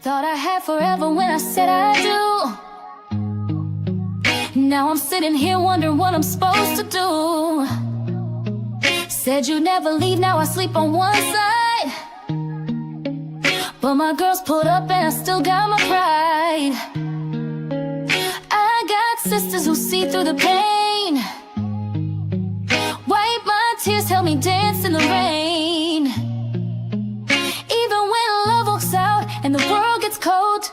Thought I had forever when I said I do. Now I'm sitting here wondering what I'm supposed to do. Said you'd never leave, now I sleep on one side. But my girls pulled up and I still got my pride. I got sisters who see through the pain. Wipe my tears, help me dance in the rain. Even when love walks out and the world gets cold,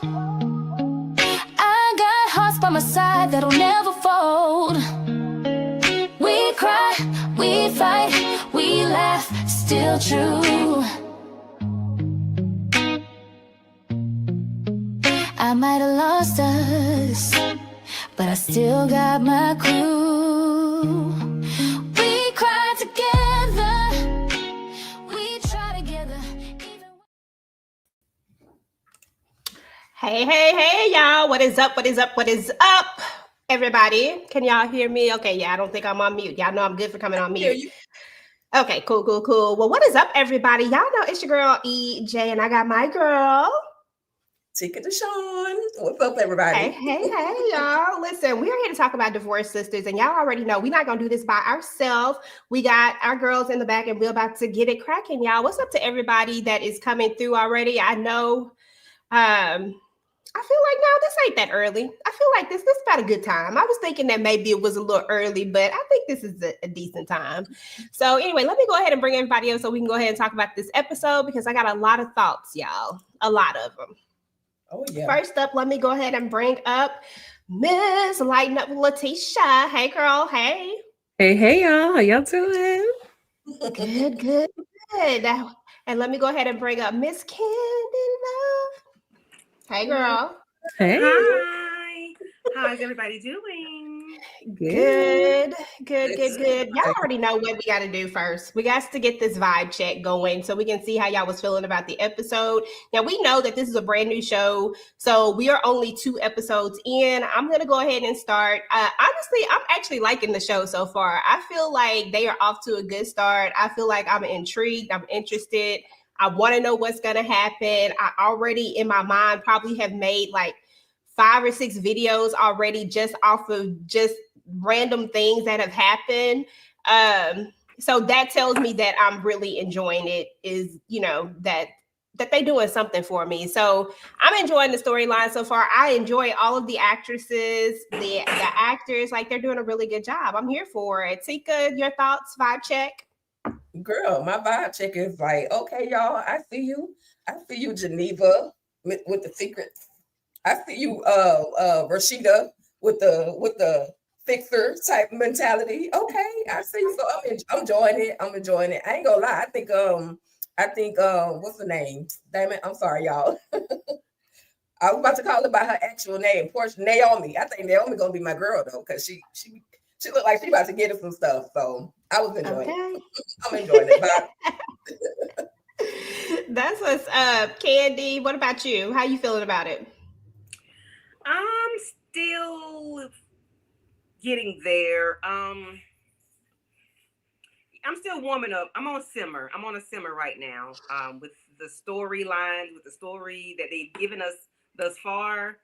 I got hearts by my side that'll never fold. We cry, we fight, we laugh, still true. I might have lost us, but I still got my crew. We cry together, we try together. Hey, y'all. What is up? What is up? What is up, everybody? Can y'all hear me? Okay, yeah, I don't think I'm on mute. Y'all know I'm good for coming on mute. Okay, cool. Well, what is up, everybody? Y'all know it's your girl, EJ, and I got my girl, Ticha D. What's up, everybody? Hey, y'all. Listen, we're here to talk about Divorced Sistas, and y'all already know we're not going to do this by ourselves. We got our girls in the back, and we're about to get it cracking, y'all. What's up to everybody that is coming through already? I know, I feel like, no, this ain't that early. I feel like this is about a good time. I was thinking that maybe it was a little early, but I think this is a decent time. So anyway, let me go ahead and bring everybody up so we can go ahead and talk about this episode because I got a lot of thoughts, y'all. A lot of them. Oh, yeah. First up, let me go ahead and bring up Miss Lighten Up Letitia. Hey, girl. Hey. Hey, y'all. How y'all doing? Good. And let me go ahead and bring up Miss Candy Love. Hey, girl. Hey. Hi. How's everybody doing? Good. Y'all already know what we got to do first. We got to get this vibe check going so we can see how y'all was feeling about the episode. Now, we know that this is a brand new show, so we are only 2 episodes in. I'm going to go ahead and start. Honestly, I'm actually liking the show so far. I feel like they are off to a good start. I feel like I'm intrigued. I'm interested. I want to know what's going to happen. I already, in my mind, probably have made like 5 or 6 videos already just off of just random things that have happened. So that tells me that I'm really enjoying it, is, you know, that they're doing something for me. So I'm enjoying the storyline so far. I enjoy all of the actresses, the actors, like they're doing a really good job. I'm here for it. Tika, your thoughts, vibe check? Girl, my vibe check is like, okay, y'all, I see you, Geneva with the secrets. I see you, Rashida with the fixer type mentality. Okay, I see you. So I'm enjoying it. I'm enjoying it. I ain't gonna lie. I think what's the name? Damn it, I'm sorry, y'all. I was about to call her by her actual name, Portia Naomi. I think Naomi gonna be my girl though, because she looked like she about to get us some stuff. So I was enjoying it. I'm enjoying it. That's what's up. Candy, what about you? How you feeling about it? I'm still getting there. I'm still warming up. I'm on a simmer right now. With the storyline, with the story that they've given us thus far.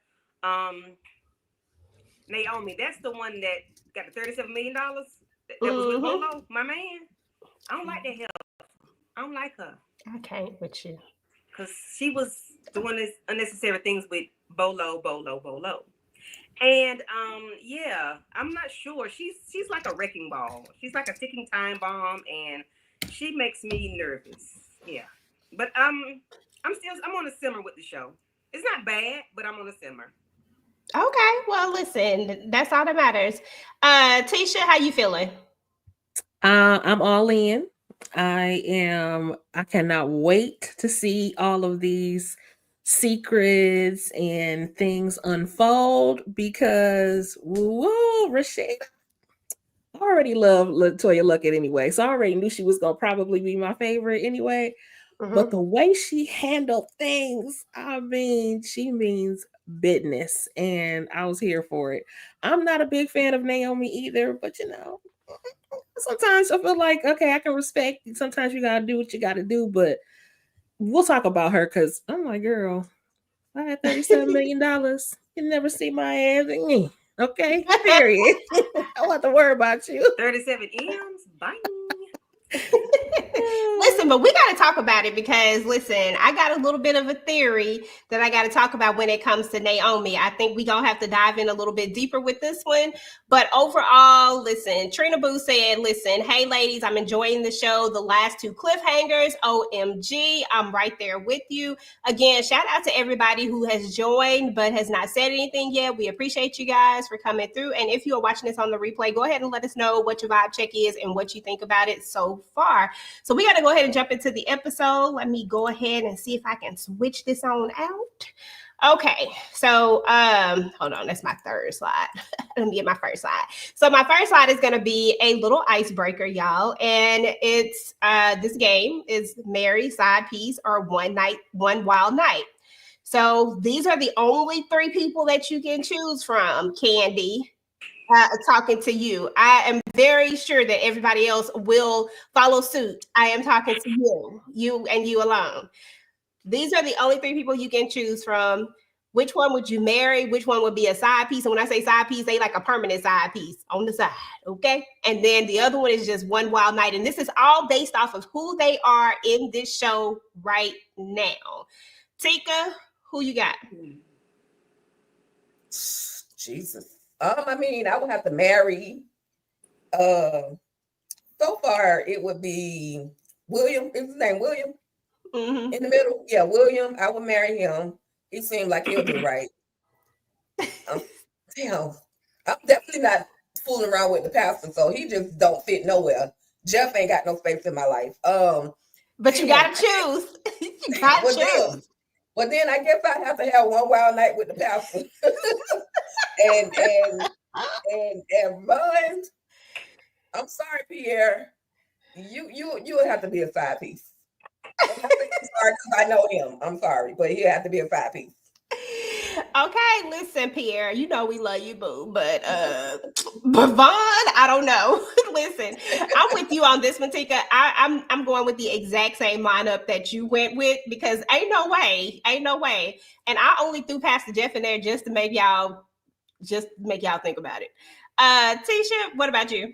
Naomi, that's the one that got the $37 million. That was with Bolo, my man. I don't like that help. I don't like her. I can't with you. Because she was doing this unnecessary things with Bolo. And yeah, I'm not sure. She's like a wrecking ball. She's like a ticking time bomb, and she makes me nervous. Yeah. But I'm on a simmer with the show. It's not bad, but I'm on a simmer. Okay, well, listen, that's all that matters. Tisha, how you feeling? I'm all in. I cannot wait to see all of these secrets and things unfold because, whoa, Rashida, I already love LaToya Luckett anyway, so I already knew she was going to probably be my favorite anyway. But the way she handled things, I mean, she means business, and I was here for it. I'm not a big fan of Naomi either, but you know, sometimes I feel like, okay, I can respect. Sometimes you got to do what you got to do, but we'll talk about her because I'm like, girl, I had $37 million. You never see my ass. Okay, period. I don't have to worry about you. 37 M's. Bye. Listen, but we got to talk about it because, listen, I got a little bit of a theory that I got to talk about when it comes to Naomi. I think we going to have to dive in a little bit deeper with this one. But overall, listen, Trina Boo said, listen, hey, ladies, I'm enjoying the show. The last 2 cliffhangers, OMG, I'm right there with you. Again, shout out to everybody who has joined but has not said anything yet. We appreciate you guys for coming through. And if you are watching this on the replay, go ahead and let us know what your vibe check is and what you think about it so far. So we got to go ahead and jump into the episode. Let me go ahead and see if I can switch this on out. Okay, so hold on, that's my third slide. Let me get my first slide. So my first slide is going to be a little icebreaker, y'all, and it's this game is marry, side piece, or one wild night. So these are the only 3 people that you can choose from, Candy. Talking to you. I am very sure that everybody else will follow suit. I am talking to you and you alone. These are the only 3 people you can choose from. Which one would you marry? Which one would be a side piece? And when I say side piece, they like a permanent side piece on the side, okay? And then the other one is just one wild night. And this is all based off of who they are in this show right now. Tika, who you got? Jesus. I mean, I would have to marry. So far, it would be William. Is his name William? Mm-hmm. In the middle, yeah, William. I would marry him. He seemed like he'll do right. Damn, I'm definitely not fooling around with the pastor, so he just don't fit nowhere. Jeff ain't got no space in my life. But you gotta choose. You gotta choose. Well, then I guess I'd have to have one wild night with the pastor. and Vaughn, I'm sorry, Pierre. You would have to be a side piece. I'm sorry because I know him. I'm sorry, but he have to be a side piece. Okay, listen, Pierre. You know we love you, boo. But Vaughn, I don't know. Listen, I'm with you on this one, Tika. I'm going with the exact same lineup that you went with because ain't no way. And I only threw Pastor Jeff in there just to make y'all think about it. Tisha, what about you?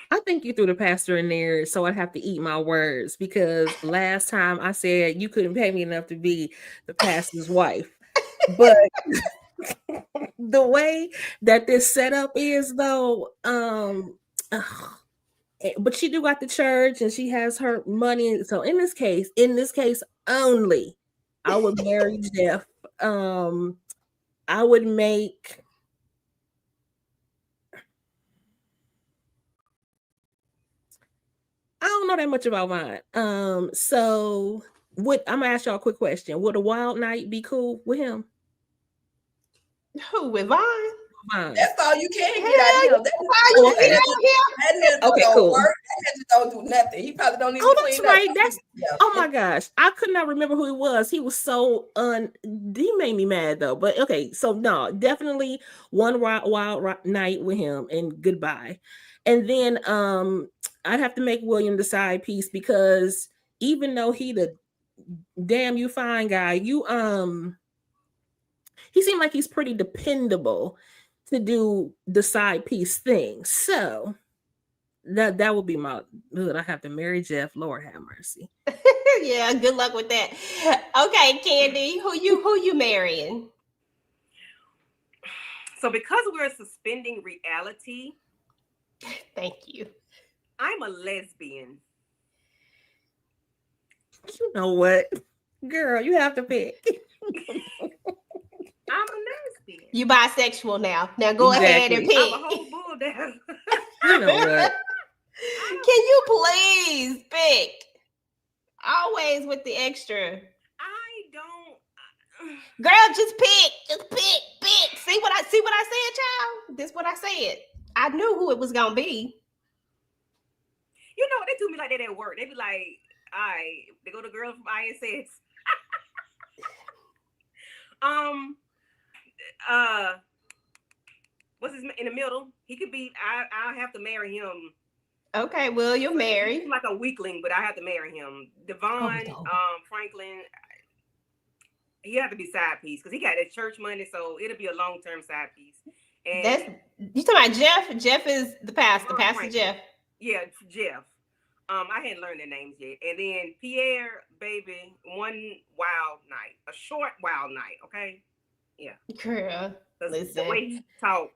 I think you threw the pastor in there, so I'd have to eat my words because last time I said you couldn't pay me enough to be the pastor's wife. But the way that this setup is, though, but she do got the church and she has her money. So in this case only, I would marry Jeff. I would make. I don't know that much about mine. So I'm gonna ask y'all a quick question. Would a wild night be cool with him? Who, with Vaughn? Vaughn. That's all you can get out of him. That's all you get out of him. Okay, cool. Work. That just don't do nothing. He probably don't even clean that's right. up. Oh my gosh. I could not remember who he was. He was so he made me mad though. But okay, so no, definitely one wild night with him and goodbye. And then I'd have to make William the side piece because even though he the damn you fine guy, he seemed like he's pretty dependable to do the side piece thing. So that would be my good. I have to marry Jeff. Lord have mercy. Yeah, good luck with that. Okay, Candy, who you marrying? So because we're suspending reality, thank you. I'm a lesbian. You know what, girl? You have to pick. I'm a lesbian. You bisexual now. Now go ahead and pick. I'm a whole bull down. You know what? Can you please pick? Always with the extra. I don't. Girl, just pick. See what I said, child? This what I said. I knew who it was gonna be. You know, they do me like that at work. They be like, they go to girl from ISS. What's his in the middle? He could be. I'll have to marry him. Okay, well, you're married. He's like a weakling, but I have to marry him. Devon, no. Franklin. He had to be side piece because he got that church money, so it'll be a long-term side piece. And That's you talking about Jeff? Jeff is the pastor, Pastor Frank. Jeff. Yeah, Jeff. I hadn't learned their names yet. And then Pierre, baby, one wild night, a short wild night. Okay, yeah. Girl, listen. The way he talked,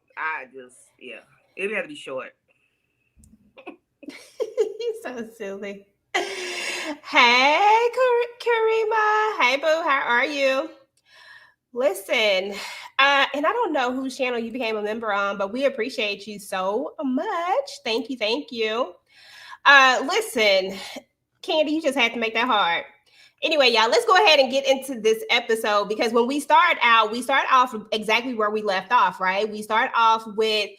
it had to be short. He's so silly. Hey, Karima. Hey, boo. How are you? Listen, and I don't know whose channel you became a member on, but we appreciate you so much. Thank you. Thank you. Listen, Candy, you just had to make that hard. Anyway, y'all, let's go ahead and get into this episode because when we start off exactly where we left off, right? We start off with,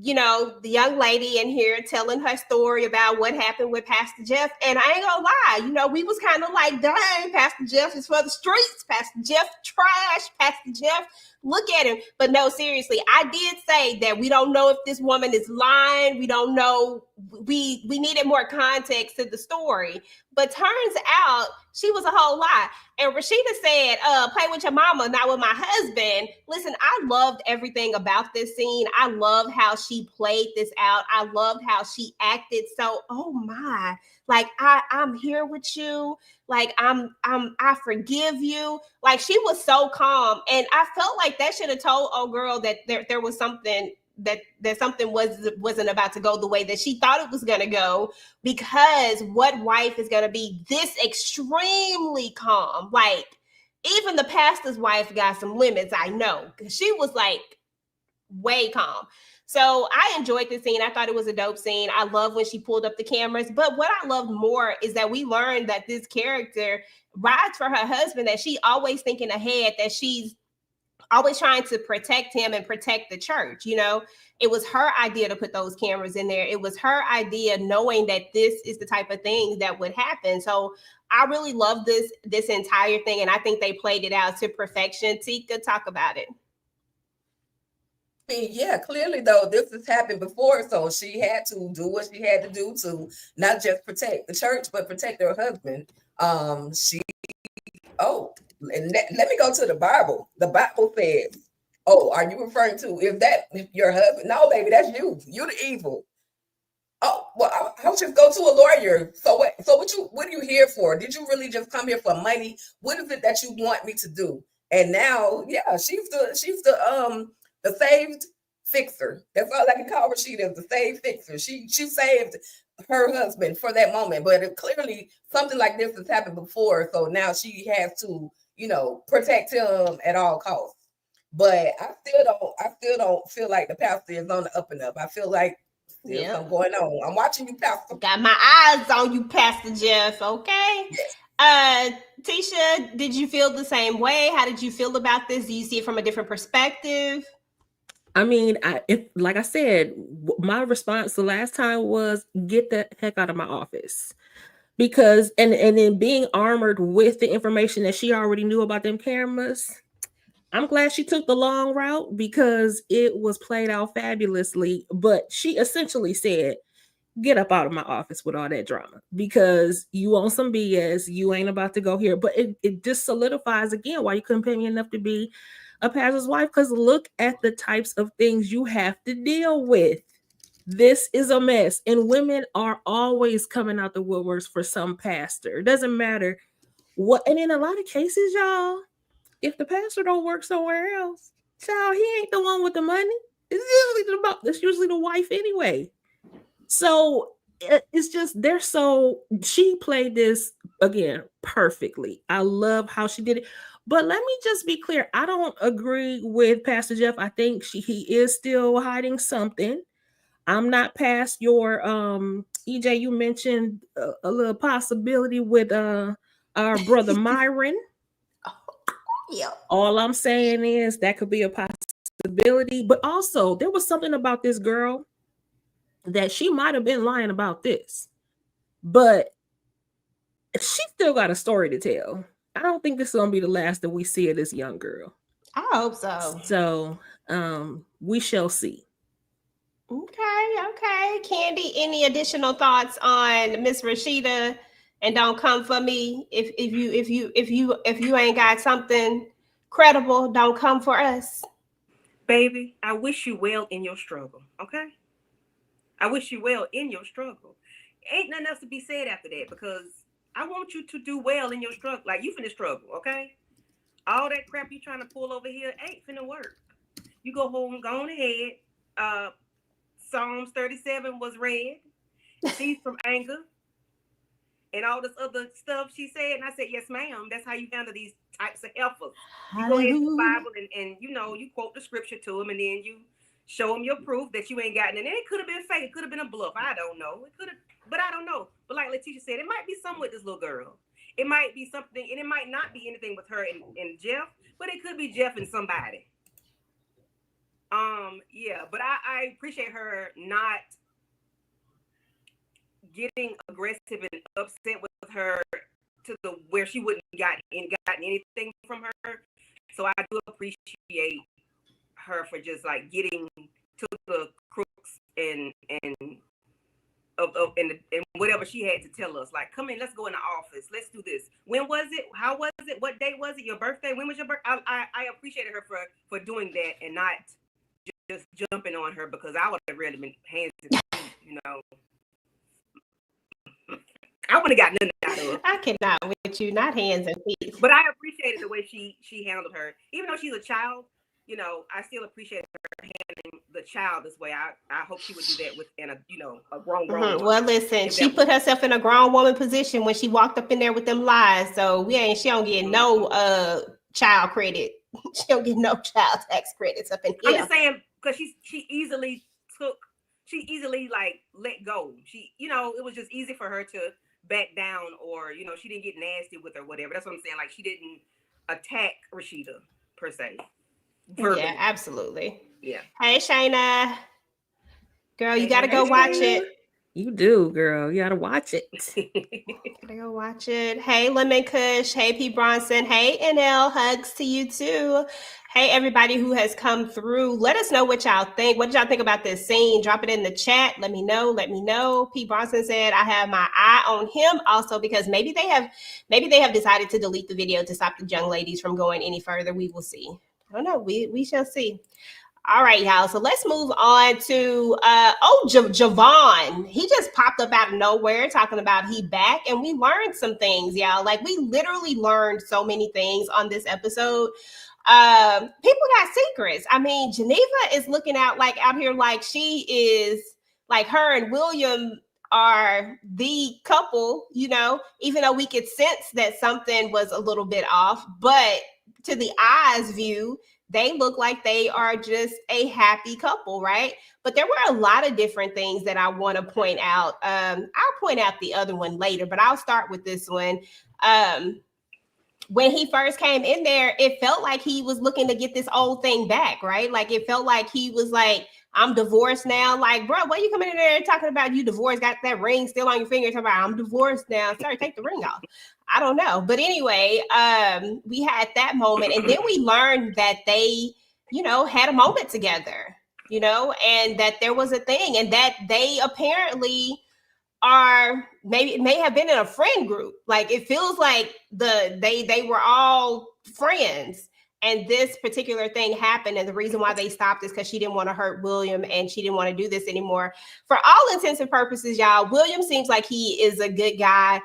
you know, the young lady in here telling her story about what happened with Pastor Jeff. And I ain't gonna lie, you know, we was kind of like, dang, Pastor Jeff is for the streets. Pastor Jeff trash. Pastor Jeff, look at him. But no, seriously, I did say that we don't know if this woman is lying. We don't know. We needed more context to the story. But turns out she was a whole lie. And Rashida said, play with your mama, not with my husband. Listen, I loved everything about this scene. I loved how she played this out. I loved how she acted. So, oh my, like I'm here with you. Like I forgive you. Like she was so calm. And I felt like that should have told old girl that there was something that something wasn't about to go the way that she thought it was going to go, because what wife is going to be this extremely calm? Like even the pastor's wife got some limits, I know, because she was like way calm. So I enjoyed this scene. I thought it was a dope scene. I love when she pulled up the cameras. But what I loved more is that we learned that this character rides for her husband, that she always thinking ahead, that she's always trying to protect him and protect the church. You know, it was her idea to put those cameras in there. It was her idea, knowing that this is the type of thing that would happen. So I really love this entire thing. And I think they played it out to perfection. Tika, talk about it. I mean, yeah, clearly though, this has happened before. So she had to do what she had to do to not just protect the church, but protect her husband. And let me go to the Bible. The Bible says, oh, are you referring to, if your husband? No, baby, that's you. You're the evil. Oh, well, I'll just go to a lawyer. So what are you here for? Did you really just come here for money? What is it that you want me to do? And now, yeah, she's the saved fixer. That's all I can call her. She is the saved fixer. She saved her husband for that moment, but clearly something like this has happened before. So now she has to, you know, protect him at all costs. But I still don't feel like the pastor is on the up and up. I feel like there's something going on. I'm watching you, Pastor. Got my eyes on you, Pastor Jeff. Okay. Yes. Tisha, did you feel the same way? How did you feel about this? Do you see it from a different perspective? I mean, like I said, my response the last time was, get the heck out of my office. Because, and then being armored with the information that she already knew about them cameras, I'm glad she took the long route because it was played out fabulously. But she essentially said, get up out of my office with all that drama, because you on some BS. You ain't about to go here. But it just solidifies again why you couldn't pay me enough to be a pastor's wife, because look at the types of things you have to deal with. This is a mess, and women are always coming out the woodworks for some pastor. It doesn't matter what. And in a lot of cases, y'all, if the pastor don't work somewhere else, child, he ain't the one with the money. It's usually the wife anyway. So it's just, she played this again perfectly. I love how she did it. But let me just be clear. I don't agree with Pastor Jeff. I think he is still hiding something. I'm not past your EJ. You mentioned a little possibility with our brother Myron. Yeah. All I'm saying is that could be a possibility. But also, there was something about this girl that she might have been lying about this, but she still got a story to tell. I don't think this is gonna be the last that we see of this young girl. I hope so. So we shall see. Okay. Candy, any additional thoughts on Miss Rashida and don't come for me. If you ain't got something credible, don't come for us. Baby, I wish you well in your struggle, okay? I wish you well in your struggle. Ain't nothing else to be said after that, because I want you to do well in your struggle. Like, you finna struggle, okay? All that crap you trying to pull over here ain't finna work. You go home, go on ahead. Psalms 37 was read. Cease from anger. And all this other stuff she said. And I said, yes, ma'am. That's how you handle these types of helpers. You go into the Bible and you know, you quote the scripture to them, and then you show them your proof that you ain't gotten it. And it could have been fake. It could have been a bluff. I don't know. It could have, but I don't know. But like Letitia said, it might be something with this little girl. It might be something, and it might not be anything with her and Jeff, but it could be Jeff and somebody. Yeah, but I appreciate her not getting aggressive and upset with her to the where she wouldn't gotten anything from her. So I do appreciate her for just like getting to the crooks and whatever she had to tell us. Like, come in, let's go in the office, let's do this. When was it? How was it? What day was it? Your birthday? When was your birthday? I appreciated her for doing that and not just jumping on her, because I would have really been hands and feet, you know. I would have got nothing out of her. I cannot with you, not hands and feet. But I appreciated the way she handled her. Even though she's a child, you know, I still appreciate her handling the child this way. I hope she would do that within a grown woman. Well, listen, she put herself in a grown woman position when she walked up in there with them lies. So she don't get no child credit. She don't get no child tax credits up in here. I'm just saying, because she easily like let go. She, you know, it was just easy for her to back down, or, you know, she didn't get nasty with her, whatever. That's what I'm saying. Like, she didn't attack Rashida per se. Verbally. Yeah, absolutely. Yeah. Hey, Shayna. Girl, you gotta go watch it. You do, girl. You gotta watch it. Gotta go watch it. Hey, Lemon Kush. Hey, P. Bronson. Hey, NL. Hugs to you too. Hey, everybody who has come through. Let us know what y'all think. What did y'all think about this scene? Drop it in the chat. Let me know. Let me know. P. Bronson said, I have my eye on him also, because maybe they have decided to delete the video to stop the young ladies from going any further. We will see. I don't know. We shall see. All right, y'all. So let's move on to Javon. He just popped up out of nowhere talking about he back, and we learned some things, y'all. Like, we literally learned so many things on this episode. People got secrets. I mean, Geneva is looking out here like she is, like, her and William are the couple, you know, even though we could sense that something was a little bit off, but to the eyes view, they look like they are just a happy couple, right? But there were a lot of different things that I want to point out. I'll point out the other one later, but I'll start with this one. When he first came in there, it felt like he was looking to get this old thing back, right? Like, it felt like he was like, I'm divorced now. Like, bro, what are you coming in there talking about? You divorced, got that ring still on your finger, talking about I'm divorced now. Sorry, take the ring off. I don't know. But anyway, we had that moment. And then we learned that they, you know, had a moment together, you know, and that there was a thing, and that they apparently may have been in a friend group. Like, it feels like they were all friends. And this particular thing happened. And the reason why they stopped is because she didn't want to hurt William, and she didn't want to do this anymore. For all intents and purposes, y'all, William seems like he is a good guy.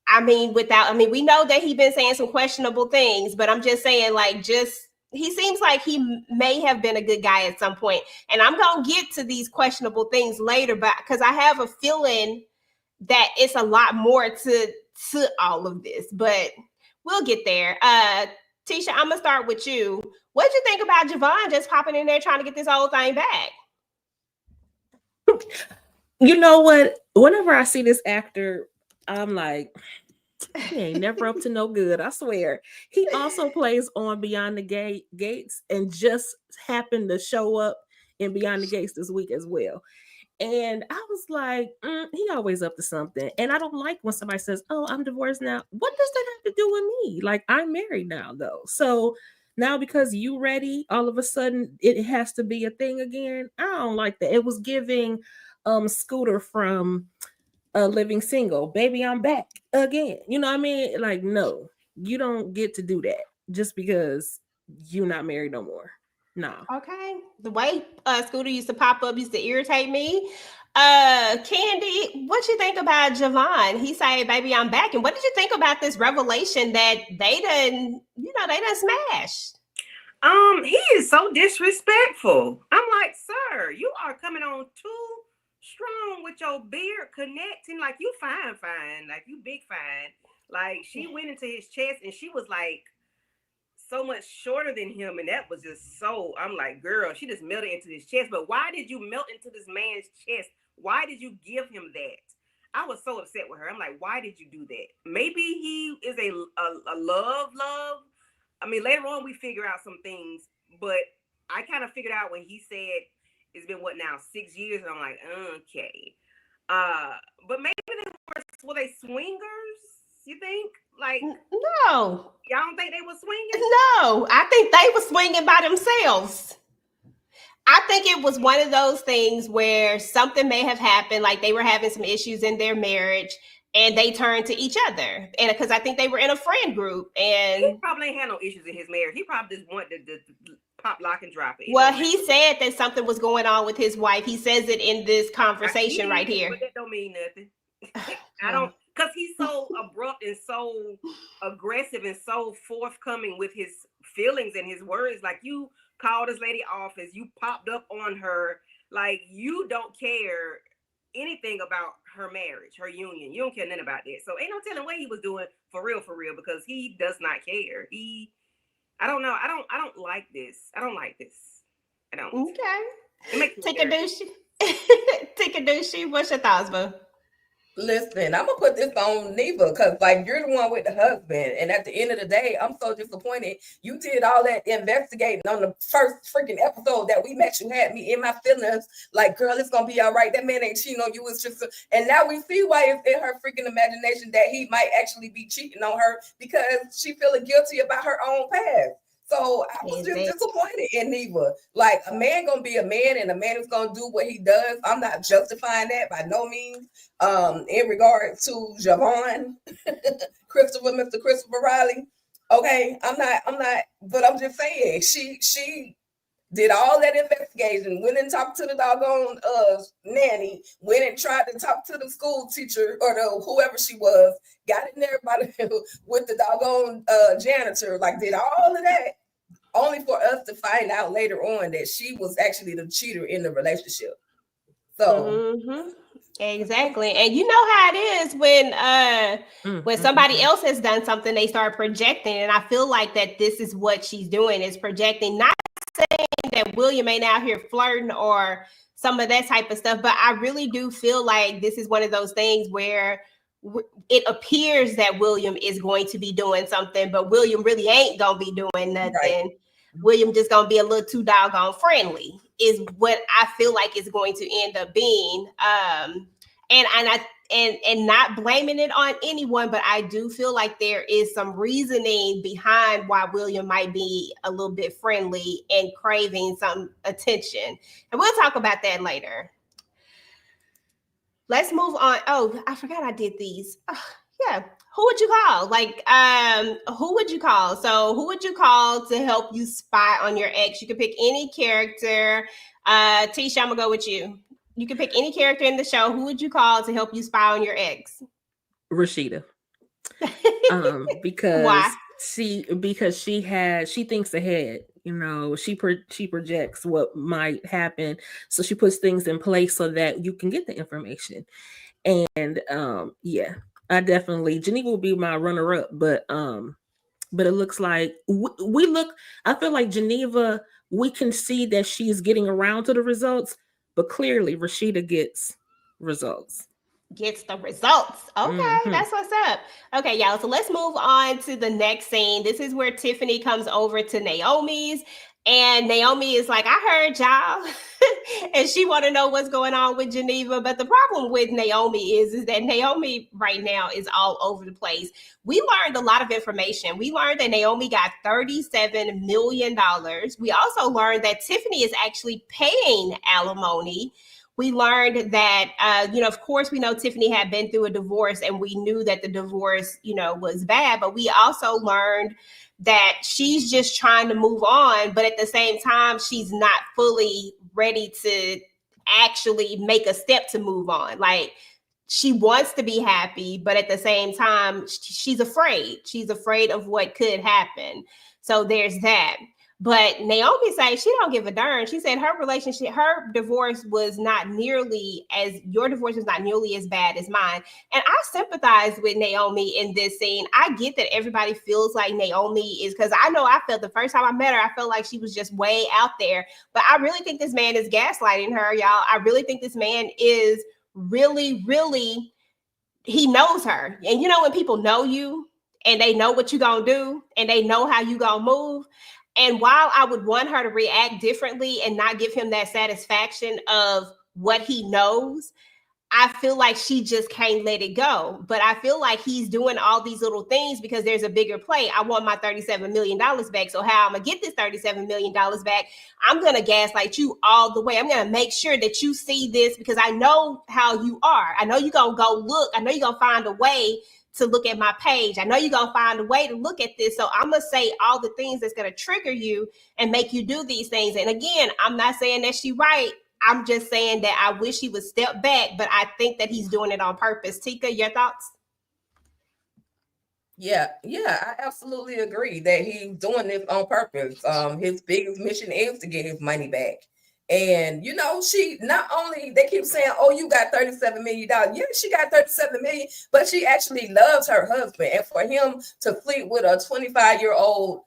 I mean, we know that he's been saying some questionable things, but I'm just saying, like, he seems like he may have been a good guy at some point. And I'm going to get to these questionable things later, but because I have a feeling that it's a lot more to all of this, but we'll get there. Tisha, I'm gonna start with you. What did you think about Javon just popping in there trying to get this whole thing back? You know what? Whenever I see this actor, I'm like, he ain't never up to no good. I swear. He also plays on Beyond the Gates, and just happened to show up in Beyond the Gates this week as well. And I was like, he always up to something. And I don't like when somebody says, oh, I'm divorced now. What does that have to do with me? Like, I'm married now, though. So now because you ready, all of a sudden it has to be a thing again. I don't like that. It was giving Scooter from living single. Baby, I'm back again. You know what I mean? Like, no, you don't get to do that just because you're not married no more. No. Okay. The way Scooter used to pop up used to irritate me. Candy, what you think about Javon? He said, "Baby, I'm back." And what did you think about this revelation that they done smashed? He is so disrespectful. I'm like, sir, you are coming on too strong with your beard connecting. Like, you fine, like you big fine. Like, she went into his chest and she was like so much shorter than him, and that was just so. I'm like, girl, she just melted into his chest. But why did you melt into this man's chest? Why did you give him that? I was so upset with her. I'm like, why did you do that? Maybe he is a love. I mean, later on we figure out some things, but I kind of figured out when he said it's been 6 years, and I'm like, okay. But maybe were they swingers? You think? Like, no, y'all don't think they were swinging? No, I think they were swinging by themselves. I think it was one of those things where something may have happened, like they were having some issues in their marriage, and they turned to each other. And because I think they were in a friend group, and he probably ain't had no issues in his marriage. He probably just wanted to pop, lock, and drop it. Well, he said that something was going on with his wife. He says it in this conversation right here. But that don't mean nothing. I don't. Because he's so abrupt and so aggressive and so forthcoming with his feelings and his words. Like, you called this lady office, you popped up on her, like, you don't care anything about her marriage, her union. You don't care nothing about that. So ain't no telling what he was doing for real, because he does not care. I don't know. I don't like this. I don't like this. I don't. Okay. Ticha D, what's your thoughts, boo? Listen, I'm gonna put this on Neva because, like, you're the one with the husband, and at the end of the day, I'm so disappointed. You did all that investigating on the first freaking episode that we met. You had me in my feelings, like, girl, it's gonna be all right. That man ain't cheating on you. It's just, and now we see why it's in her freaking imagination that he might actually be cheating on her because she feeling guilty about her own past. So I was just disappointed in Neva. Like, a man gonna be a man, and a man is gonna do what he does. I'm not justifying that by no means. In regard to Javon, Mr. Christopher Riley. Okay, I'm not, but I'm just saying she did all that investigation, went and talked to the doggone nanny, went and tried to talk to the school teacher or whoever she was, got in there with the doggone janitor, like, did all of that, only for us to find out later on that she was actually the cheater in the relationship. So exactly. And you know how it is when somebody else has done something, they start projecting. And I feel like that this is what she's doing, is projecting, not saying that William ain't out here flirting or some of that type of stuff, but I really do feel like this is one of those things where it appears that William is going to be doing something, but William really ain't gonna be doing nothing. Right. William just gonna be a little too doggone friendly, is what I feel like is going to end up being. And not blaming it on anyone, but I do feel like there is some reasoning behind why William might be a little bit friendly and craving some attention. And we'll talk about that later. Let's move on. Oh, I forgot I did these. Yeah. Who would you call? Like, who would you call? So who would you call to help you spy on your ex? You can pick any character. Tisha, I'm gonna go with you. You can pick any character in the show. Who would you call to help you spy on your ex? Rashida. Because why? She thinks ahead. You know, she projects what might happen, so she puts things in place so that you can get the information. And yeah, I definitely, Geneva will be my runner-up, but it looks like I feel like Geneva, we can see that she's getting around to the results, but clearly Rashida gets the results. Okay, that's what's up. Okay, y'all, so let's move on to the next scene. This is where Tiffany comes over to Naomi's, and Naomi is like, I heard y'all, and she want to know what's going on with Geneva. But the problem with Naomi is that Naomi right now is all over the place. We learned a lot of information. We learned that Naomi got $37 million. We also learned that Tiffany is actually paying alimony. we learned that, of course, we know Tiffany had been through a divorce and we knew that the divorce, was bad. But we also learned that she's just trying to move on. But at the same time, she's not fully ready to actually make a step to move on. Like, she wants to be happy, but at the same time, she's afraid. She's afraid of what could happen. So there's that. But Naomi said she don't give a darn. She said her divorce was not nearly your divorce was not nearly as bad as mine. And I sympathize with Naomi in this scene. I get that everybody feels like Naomi is, because I know I felt the first time I met her, I felt like she was just way out there. But I really think this man is gaslighting her, y'all. I really think this man is really, really, he knows her. And when people know you and they know what you're going to do and they know how you going to move. And while I would want her to react differently and not give him that satisfaction of what he knows, I feel like she just can't let it go. But I feel like he's doing all these little things because there's a bigger play. I want my $37 million back. So how I'm going to get this $37 million back? I'm going to gaslight you all the way. I'm going to make sure that you see this because I know how you are. I know you're going to go look. I know you're going to find a way to look at my page. I know you're going to find a way to look at this. So I'm going to say all the things that's going to trigger you and make you do these things. And again, I'm not saying that she's right. I'm just saying that I wish he would step back, but I think that he's doing it on purpose. Tika, your thoughts? Yeah, I absolutely agree that he's doing this on purpose. His biggest mission is to get his money back. And she not only, they keep saying, oh, you got $37 million. Yeah, she got $37 million, but she actually loves her husband. And for him to fleet with a 25-year-old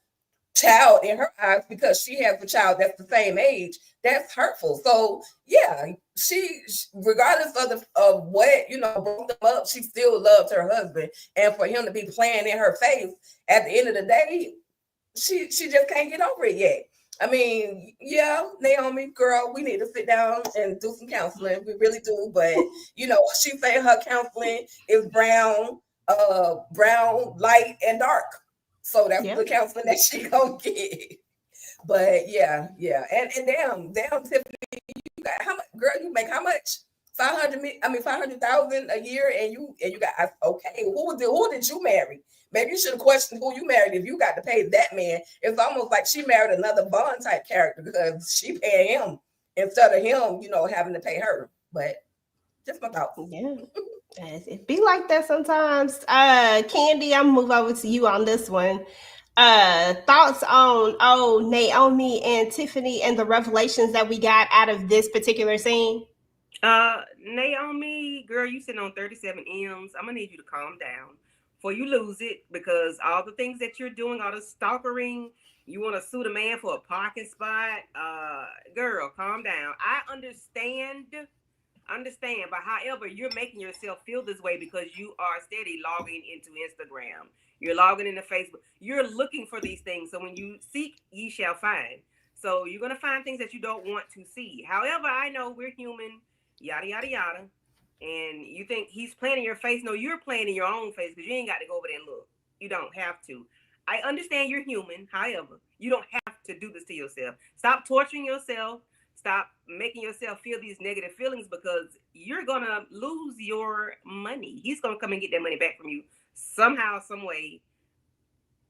child in her eyes because she has a child that's the same age, that's hurtful. So yeah, she regardless of what broke them up, she still loved her husband. And for him to be playing in her face at the end of the day, she just can't get over it yet. I mean, yeah, Naomi, girl, we need to sit down and do some counseling. We really do. But she say her counseling is brown, light, and dark. So that's the counseling that she gonna get. But yeah. And damn, Tiffany, you got how much, girl? You make how much? 500,000 a year, and you got okay. Who did you marry? Maybe you should have questioned who you married if you got to pay that man. It's almost like she married another Vaughn type character because she paying him instead of him, having to pay her. But just my thoughts. Yeah. It be like that sometimes. Candy, I'm gonna move over to you on this one. Thoughts on Naomi and Tiffany and the revelations that we got out of this particular scene? Naomi, girl, you sitting on 37 M's. I'm gonna need you to calm down before you lose it, because all the things that you're doing, all the stalkering, you want to sue the man for a parking spot. Girl, calm down. I understand, but however, you're making yourself feel this way because you are steady logging into Instagram. You're logging into Facebook. You're looking for these things. So when you seek, ye shall find. So you're going to find things that you don't want to see. However, I know we're human, yada, yada, yada. And you think he's playing in your face. No, you're playing in your own face because you ain't got to go over there and look. You don't have to. I understand you're human. However, you don't have to do this to yourself. Stop torturing yourself. Stop making yourself feel these negative feelings because you're going to lose your money. He's going to come and get that money back from you. Somehow, some way,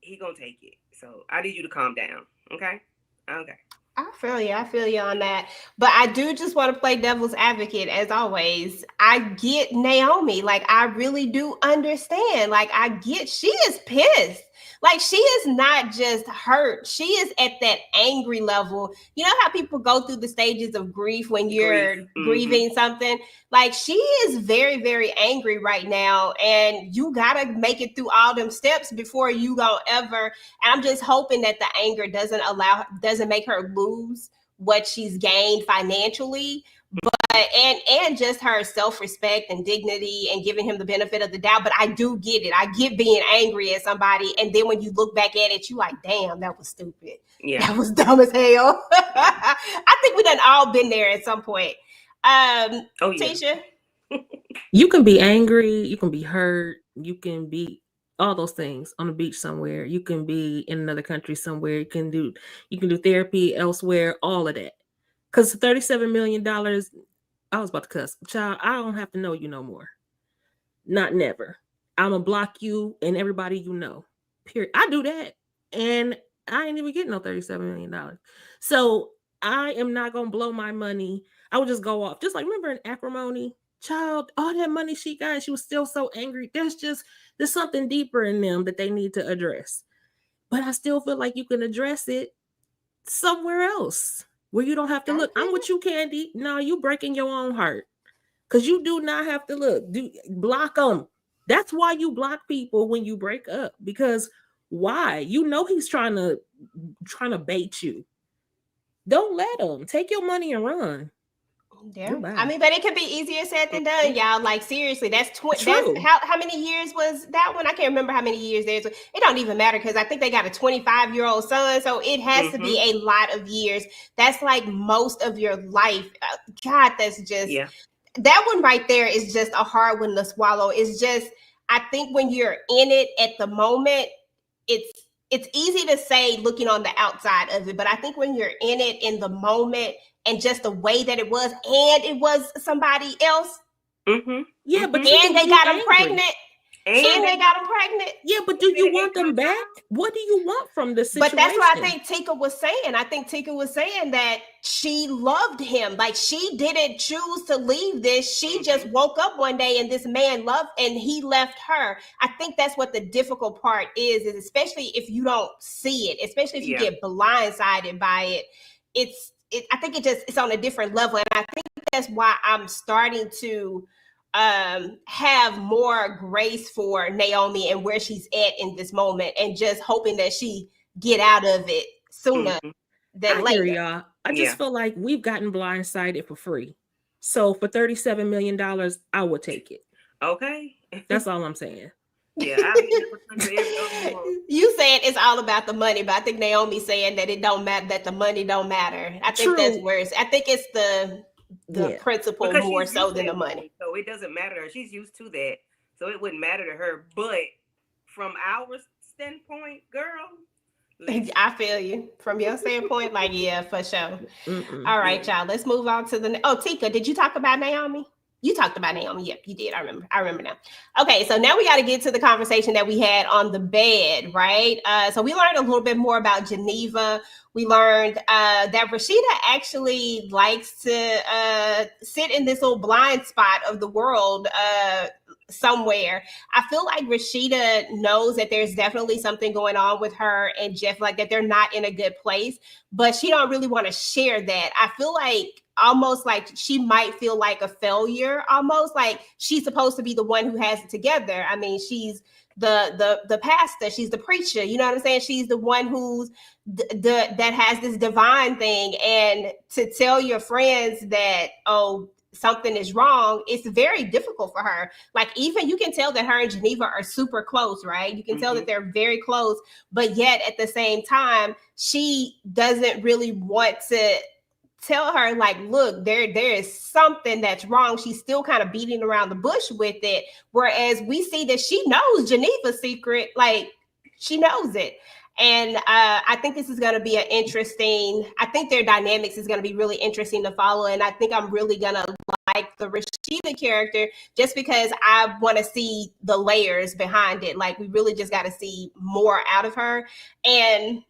he going to take it. So I need you to calm down. Okay? Okay. I feel you on that. But I do just want to play devil's advocate as always. I get Naomi. Like, I really do understand. Like, I get, she is pissed. Like, she is not just hurt. She is at that angry level. You know how people go through the stages of grief when you're grieving something? Like, she is very, very angry right now. And you got to make it through all them steps before you go ever. And I'm just hoping that the anger doesn't make her lose what she's gained financially. But and just her self-respect and dignity and giving him the benefit of the doubt. But I do get it. I get being angry at somebody. And then when you look back at it, you like, damn, that was stupid. Yeah. That was dumb as hell. I think we done all been there at some point. Tisha? You can be angry. You can be hurt. You can be all those things on the beach somewhere. You can be in another country somewhere. You can do therapy elsewhere, all of that. Because $37 million, I was about to cuss. Child, I don't have to know you no more. Not never. I'm gonna block you and everybody you know. Period. I do that. And I ain't even getting no $37 million. So I am not gonna blow my money. I would just go off. Just like remember in acrimony, child, all that money she got, and she was still so angry. There's something deeper in them that they need to address. But I still feel like you can address it somewhere else where you don't have to look. I'm with you, Candy. No, you breaking your own heart. Because you do not have to look. Block them. That's why you block people when you break up. Because why? You know he's trying to bait you. Don't let him. Take your money and run. Yeah. Goodbye. I mean, but it could be easier said than done, y'all. Like seriously, that's True. how many years was that one? I can't remember how many years there's. It don't even matter because I think they got a 25-year-old son, so it has to be a lot of years. That's like most of your life. God, that's just that one right there is just a hard one to swallow. It's just, I think when you're in it at the moment, it's easy to say looking on the outside of it, but I think when you're in it in the moment and just the way that it was, and it was somebody else. Yeah, but and they got them pregnant. And they got them pregnant. Yeah, but do you want them back? What do you want from the situation? But that's what I think Tika was saying. I think Tika was saying that she loved him. Like she didn't choose to leave this. She just woke up one day and this man loved and he left her. I think that's what the difficult part is especially if you don't see it, especially if you get blindsided by it. I think it's on a different level. And I think that's why I'm starting to have more grace for Naomi and where she's at in this moment, and just hoping that she get out of it sooner than later. Hear y'all. I just feel like we've gotten blindsided for free. So for $37 million, I would take it. Okay. That's all I'm saying. Yeah. You saying it's all about the money, but I think Naomi's saying that it don't matter, that the money don't matter. I think that's where I think it's the principle because more so than the money. So it doesn't matter to her. She's used to that. So it wouldn't matter to her. But from our standpoint, girl. I feel you. From your standpoint, like, yeah, for sure. All right, y'all. Let's move on to the... Oh, Tika, did you talk about Naomi? You talked about Naomi. Yep, you did. I remember now. Okay, so now we got to get to the conversation that we had on the bed, right? So we learned a little bit more about Geneva. We learned that Rashida actually likes to sit in this little blind spot of the world somewhere. I feel like Rashida knows that there's definitely something going on with her and Jeff, like that they're not in a good place, but she don't really want to share that. I feel like almost like she might feel like a failure, almost like she's supposed to be the one who has it together. I mean, she's the pastor, she's the preacher, you know what I'm saying? She's the one who's that has this divine thing, and to tell your friends that, oh, something is wrong, it's very difficult for her. Like, even you can tell that her and Geneva are super close, right? You can tell that they're very close, but yet at the same time, she doesn't really want to tell her, like, look, there is something that's wrong. She's still kind of beating around the bush with it. Whereas we see that she knows Geneva's secret, like she knows it. And I think this is going to be I think their dynamics is going to be really interesting to follow. And I think I'm really going to like the Rashida character just because I want to see the layers behind it. Like, we really just got to see more out of her. And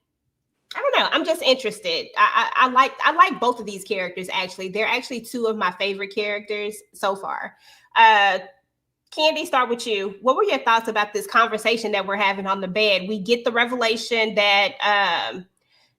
I don't know. I'm just interested. I like both of these characters, actually. They're actually two of my favorite characters so far. Candy, start with you. What were your thoughts about this conversation that we're having on the bed? We get the revelation that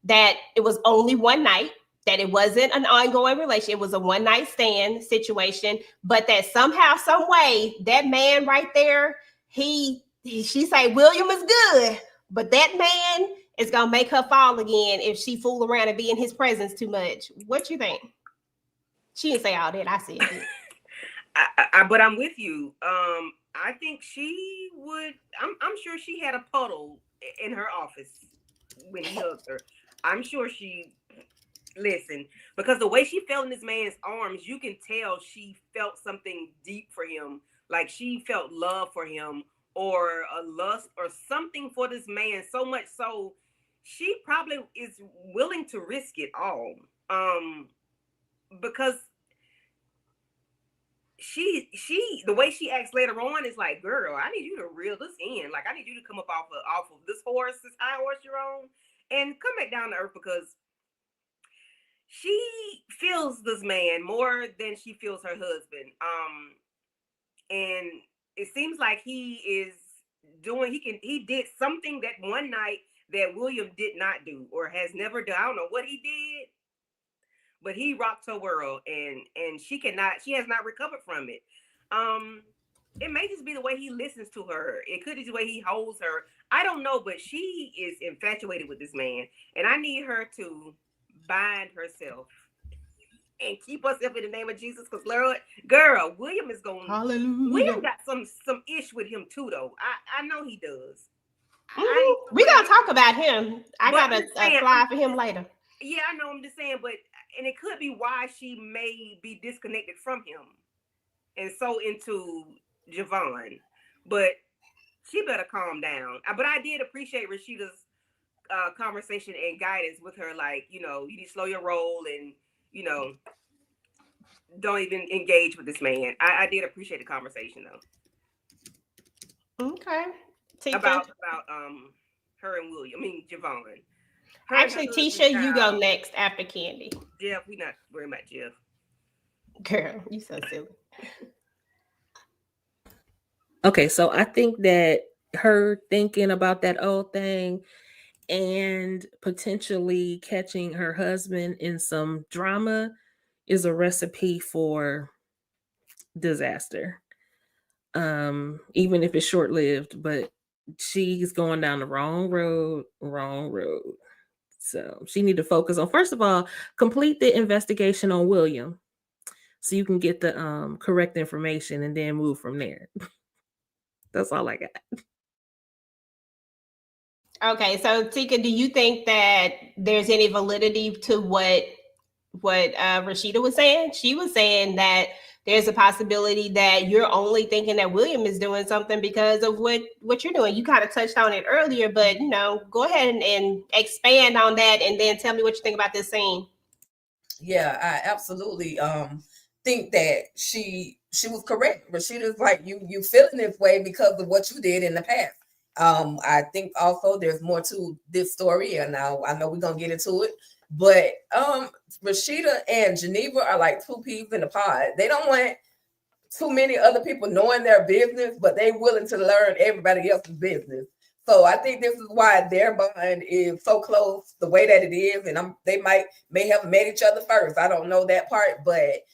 that it was only one night, that it wasn't an ongoing relationship. It was a one-night stand situation, but that somehow, some way, that man right there, she say William is good, but that man is gonna make her fall again if she fool around and be in his presence too much. What you think? She didn't say all that. I said it. But I'm with you. I think she would. I'm sure she had a puddle in her office when he hugged her. I'm sure she listen, because the way she fell in this man's arms, you can tell she felt something deep for him. Like she felt love for him, or a lust or something for this man, so much so she probably is willing to risk it all. Because she the way she acts later on is like, girl, I need you to reel this in. Like, I need you to come up off of this high horse you're on, and come back down to earth, because she feels this man more than she feels her husband. And it seems like he did something that one night that William did not do, or has never done. I don't know what he did, but he rocked her world, and she has not recovered from it. It may just be the way he listens to her. It could be the way he holds her. I don't know, but she is infatuated with this man, and I need her to bind herself and keep herself in the name of Jesus. Because Lord, girl, William is going. Hallelujah. William got some ish with him too, though. I know he does. We gonna talk about him. I got a fly for him later. Yeah, I know. I'm just saying, and it could be why she may be disconnected from him and so into Javon. But she better calm down. But I did appreciate Rashida's conversation and guidance with her. Like, you need to slow your roll and, don't even engage with this man. I did appreciate the conversation, though. Okay. About her and William. I mean, Javon. Actually, Tisha, you go next after Candy. Jeff, we not worried about Jeff. Girl, you so silly. Okay, so I think that her thinking about that old thing and potentially catching her husband in some drama is a recipe for disaster. Even if it's short-lived, but she's going down the wrong road. So she need to focus on, first of all, complete the investigation on William so you can get the correct information and then move from there. That's all I got. Okay, so Tika, do you think that there's any validity to what Rashida was saying? She was saying that there's a possibility that you're only thinking that William is doing something because of what you're doing. You kind of touched on it earlier, but go ahead and expand on that, and then tell me what you think about this scene. Yeah, I absolutely think that she was correct. Rashida's like, you feeling this way because of what you did in the past. I think also there's more to this story, and now I know we're gonna get into it. But Rashida and Geneva are like two peas in a pod. They don't want too many other people knowing their business, but they willing to learn everybody else's business. So I think this is why their bond is so close the way that it is. And they may have met each other first. I don't know that part, but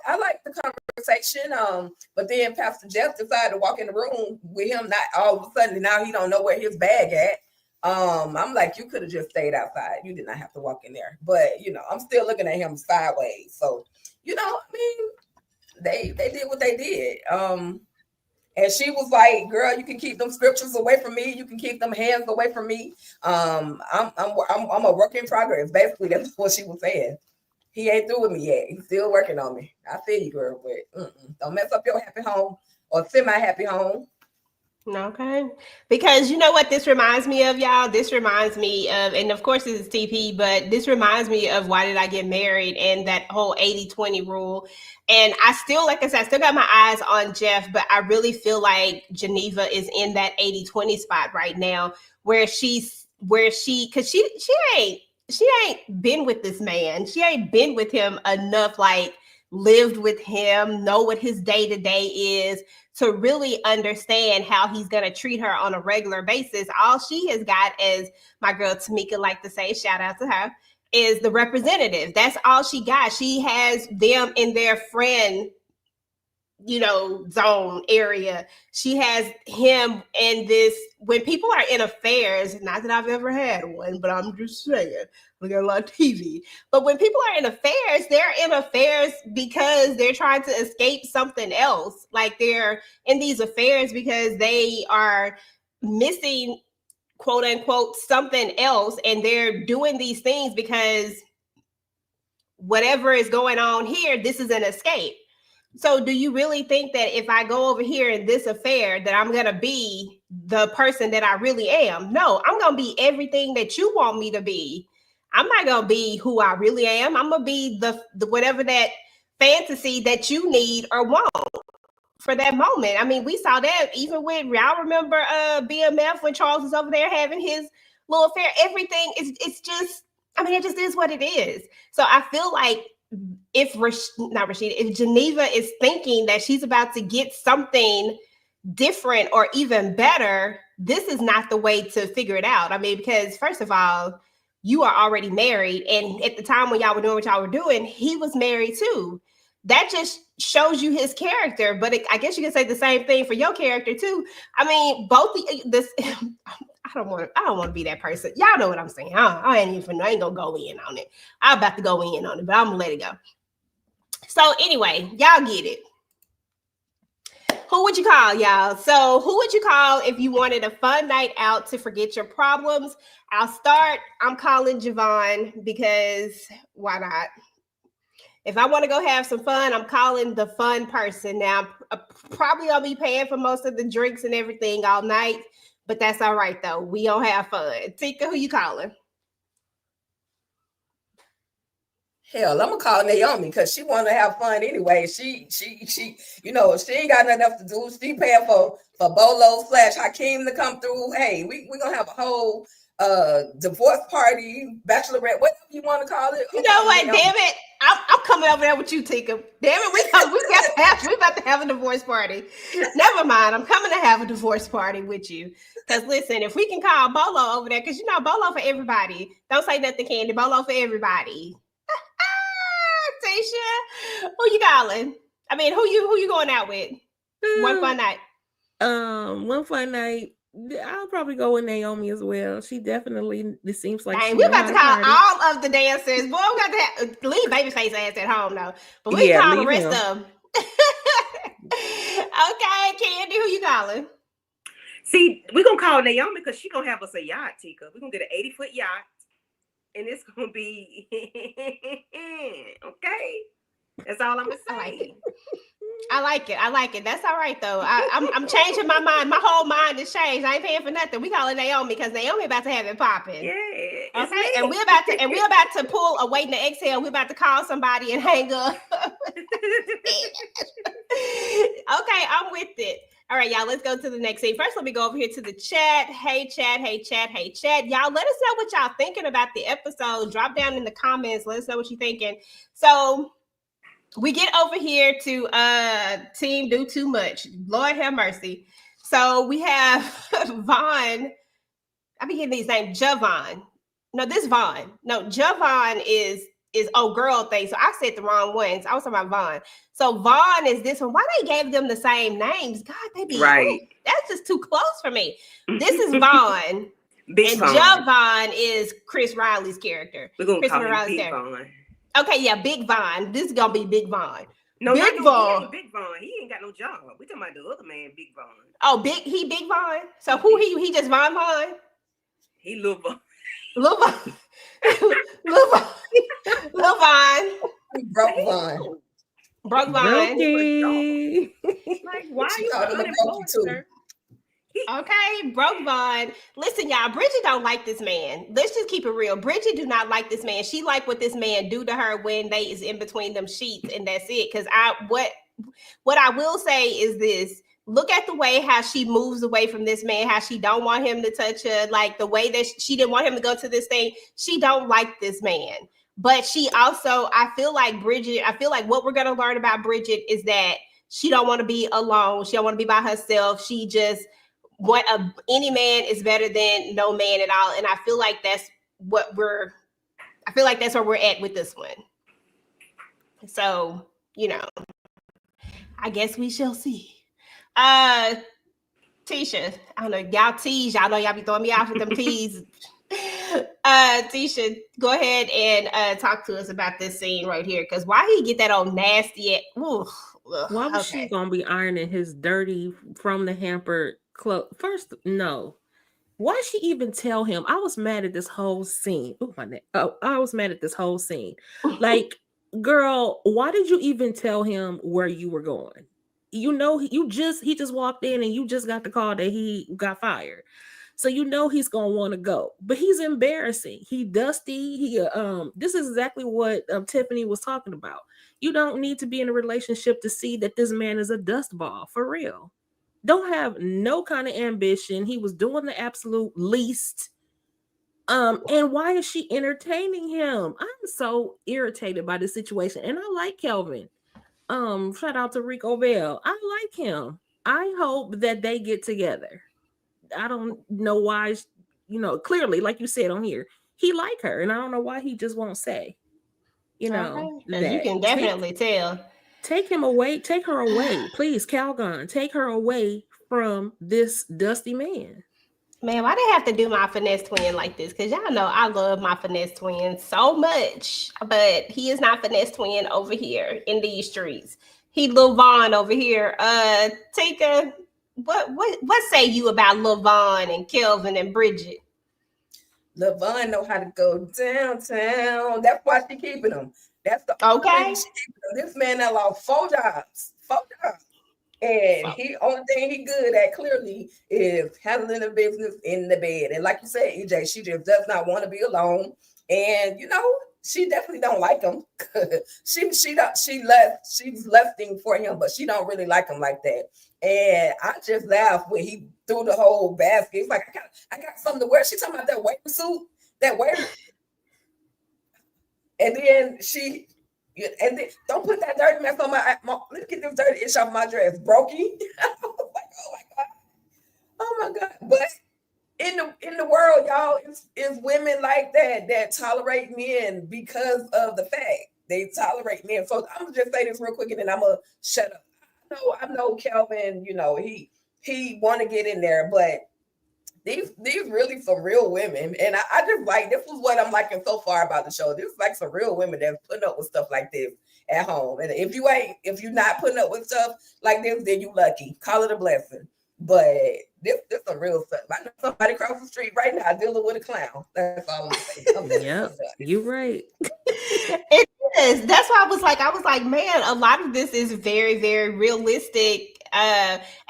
I like the conversation. But then Pastor Jeff decided to walk in the room with him. Not all of a sudden now he don't know where his bag at. I'm like, you could have just stayed outside. You did not have to walk in there. But I'm still looking at him sideways. So they did what they did. And she was like, girl, you can keep them scriptures away from me. You can keep them hands away from me. I'm a work in progress. Basically, that's what she was saying. He ain't through with me yet. He's still working on me. I feel you, girl, but don't mess up your happy home or semi-happy home. Okay. Because you know what this reminds me of, y'all? This reminds me of, and of course this is TP, but this reminds me of Why Did I Get Married and that whole 80-20 rule. And I still, like I said, I still got my eyes on Jeff, but I really feel like Geneva is in that 80-20 spot right now where because she ain't been with this man. She ain't been with him enough, like lived with him, know what his day-to-day is, to really understand how he's going to treat her on a regular basis. All she has got, as my girl Tamika like to say, shout out to her, is the representative. That's all she got. She has them in their friend, zone area. She has him in this, when people are in affairs, not that I've ever had one, but I'm just saying, look at a lot of TV. But when people are in affairs, they're in affairs because they're trying to escape something else. Like they're in these affairs because they are missing, quote unquote, something else. And they're doing these things because whatever is going on here, this is an escape. So do you really think that if I go over here in this affair that I'm going to be the person that I really am? No, I'm going to be everything that you want me to be. I'm not going to be who I really am. I'm going to be the whatever that fantasy that you need or want for that moment. I mean, we saw that even with, y'all remember BMF when Charles was over there having his little affair. Everything is, it's just, I mean, it just is what it is. So I feel like if if Geneva is thinking that she's about to get something different or even better, this is not the way to figure it out. I mean, because first of all, you are already married, and at the time when y'all were doing what y'all were doing, he was married too. That just shows you his character. But I guess you can say the same thing for your character too. I mean, both this. I don't want to be that person. Y'all know what I'm saying. I ain't gonna go in on it. I'm about to go in on it, but I'm gonna let it go. So anyway, y'all get it. Who would you call, y'all? So who would you call if you wanted a fun night out to forget your problems? I'll start. I'm calling Javon, because why not? If I want to go have some fun, I'm calling the fun person. Now, probably I'll be paying for most of the drinks and everything all night, but that's all right though. We don't have fun. Tika, who you calling? Hell, I'm gonna call Naomi because she want to have fun anyway. She, you know, she ain't got nothing else to do. She paying for Bolo / Hakeem to come through. Hey, we gonna have a whole divorce party, bachelorette, whatever you want to call it. You know what? Naomi. Damn it, I'm coming over there with you, Tika. Damn it, we about to have a divorce party. Never mind, I'm coming to have a divorce party with you. Because listen, if we can call Bolo over there, because you know Bolo for everybody. Don't say nothing, Candy. Bolo for everybody. Tisha, who you calling? I mean, who you going out with? One fun night. One fun night. I'll probably go with Naomi as well. She definitely, it seems like we're about to call all of the dancers. Boy, we got to leave Babyface ass at home though. But we call the rest of them. Okay, Candy, who you calling? See, we're gonna call Naomi because she's gonna have us a yacht, Tika. We're gonna get an 80-foot yacht. And it's gonna be okay. That's all I'm gonna say. I like it. That's all right though. I'm changing my mind. My whole mind is changed. I ain't paying for nothing. We call it Naomi because Naomi about to have it popping. Yeah. Okay. And we're about to pull a waiting to exhale. We're about to call somebody and hang up. Okay, I'm with it. All right, y'all, let's go to the next scene. First, let me go over here to the chat. Hey, chat. Y'all, let us know what y'all thinking about the episode. Drop down in the comments. Let us know what you're thinking. So we get over here to Team Do Too Much. Lord have mercy. So we have Vaughn. I be getting these names. Javon. No, this Vaughn. No, Javon is girl thing. So I said the wrong ones. I was talking about Vaughn. So Vaughn is this one. Why they gave them the same names? God, they be right. That's just too close for me. This is Vaughn. Big and Javon is Chris Riley's character. We're gonna call him Big Vaughn. Okay, yeah, Big Vaughn. This is gonna be Big Vaughn. No, Big Vaughn. Big Vaughn. He ain't got no job. We talking about the other man, Big Vaughn. Oh, Big Vaughn. So who he just Vaughn? He Lil Vaughn. Lil Vaughn. Lil Vaughn. Broke Vaughn. Broke Vaughn. Like, why are you unemployed, sir? Okay, broke Vaughn. Listen, y'all, Bridget don't like this man. Let's just keep it real. Bridget do not like this man. She like what this man do to her when they is in between them sheets, and that's it. Because what I will say is this. Look at the way how she moves away from this man, how she don't want him to touch her, like the way that she didn't want him to go to this thing. She don't like this man. But she also, I feel like what we're going to learn about Bridget is that she don't want to be alone. She don't want to be by herself. She just any man is better than no man at all. And I feel like that's where we're at with this one. So, you know, I guess we shall see. Tisha, I don't know, y'all tease. Y'all know y'all be throwing me off with them teas. Tisha, go ahead and talk to us about this scene right here. Because why he get that old nasty? Why was she gonna be ironing his dirty from the hamper clothes? First, no. Why she even tell him? I was mad at this whole scene. Oh, my neck. Oh, I was mad at this whole scene. Like, girl, why did you even tell him where you were going? You know, he just walked in and you just got the call that he got fired. So you know he's gonna want to go, but he's embarrassing. He dusty. This is exactly what Tiffany was talking about. You don't need to be in a relationship to see that this man is a dust ball for real. Don't have no kind of ambition. He was doing the absolute least. And why is she entertaining him? I'm so irritated by this situation. And I like Kelvin. Shout out to Rico Bell. I like him. I hope that they get together. I don't know why, clearly, like you said on here, he like her, and I don't know why he just won't say, because you that. can definitely tell. Take him away, take her away, please, Calgon, take her away from this dusty man. Man, why they have to do my finesse twin like this? Because y'all know I love my finesse twin so much, but he is not finesse twin over here in these streets. He Lil Vaughn over here. Tika, what say you about Lil Vaughn and Kelvin and Bridget? Lil Vaughn know how to go downtown. That's why she keeping him. That's the only Okay. reason she keeping him. This man that lost 4 jobs. And he only thing he good at clearly is handling the business in the bed. And like you said, EJ, she just does not want to be alone. And she definitely don't like him. she's lusting for him, but she don't really like him like that. And I just laughed when he threw the whole basket. He's like, I got something to wear. She talking about that waiter suit, that waiter. And then don't put that dirty mess on my let me get this dirty ish off my dress, brokey. I was like, oh my god. But in the world, y'all, is women like that tolerate men because of the fact they tolerate men. So I'm gonna just say this real quick and then I'm gonna shut up. I know Kelvin, he want to get in there, but these really some real women, and I just like, this was what I'm liking so far about the show. This is like some real women that's putting up with stuff like this at home. And if you're not putting up with stuff like this, then you lucky. Call it a blessing. But this some real stuff. I know somebody across the street right now dealing with a clown. That's all I'm saying. Yeah, you're right. It is. That's why I was like, man, a lot of this is very, very realistic.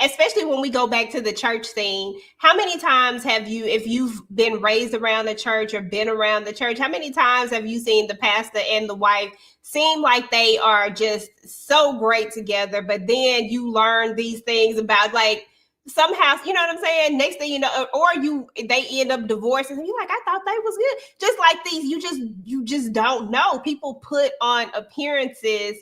Especially when we go back to the church scene. How many times have you, if you've been raised around the church or been around the church, how many times have you seen the pastor and the wife seem like they are just so great together, but then you learn these things about like somehow, you know what I'm saying? Next thing you know, or they end up divorcing and you're like, I thought they was good. Just like these, you just don't know. People put on appearances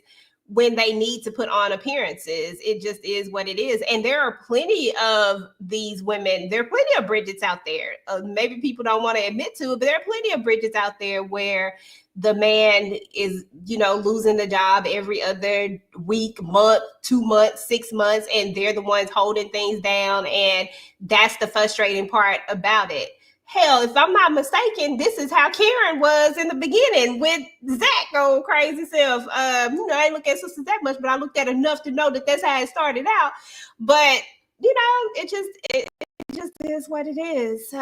when they need to put on appearances. It just is what it is. And there are plenty of these women. There are plenty of Bridgets out there. Maybe people don't want to admit to it, but there are plenty of Bridgets out there where the man is, losing the job every other week, month, 2 months, 6 months, and they're the ones holding things down. And that's the frustrating part about it. Hell, if I'm not mistaken, this is how Karen was in the beginning with Zach going crazy self. I ain't look at sisters that much, but I looked at enough to know that that's how it started out. But it just is what it is.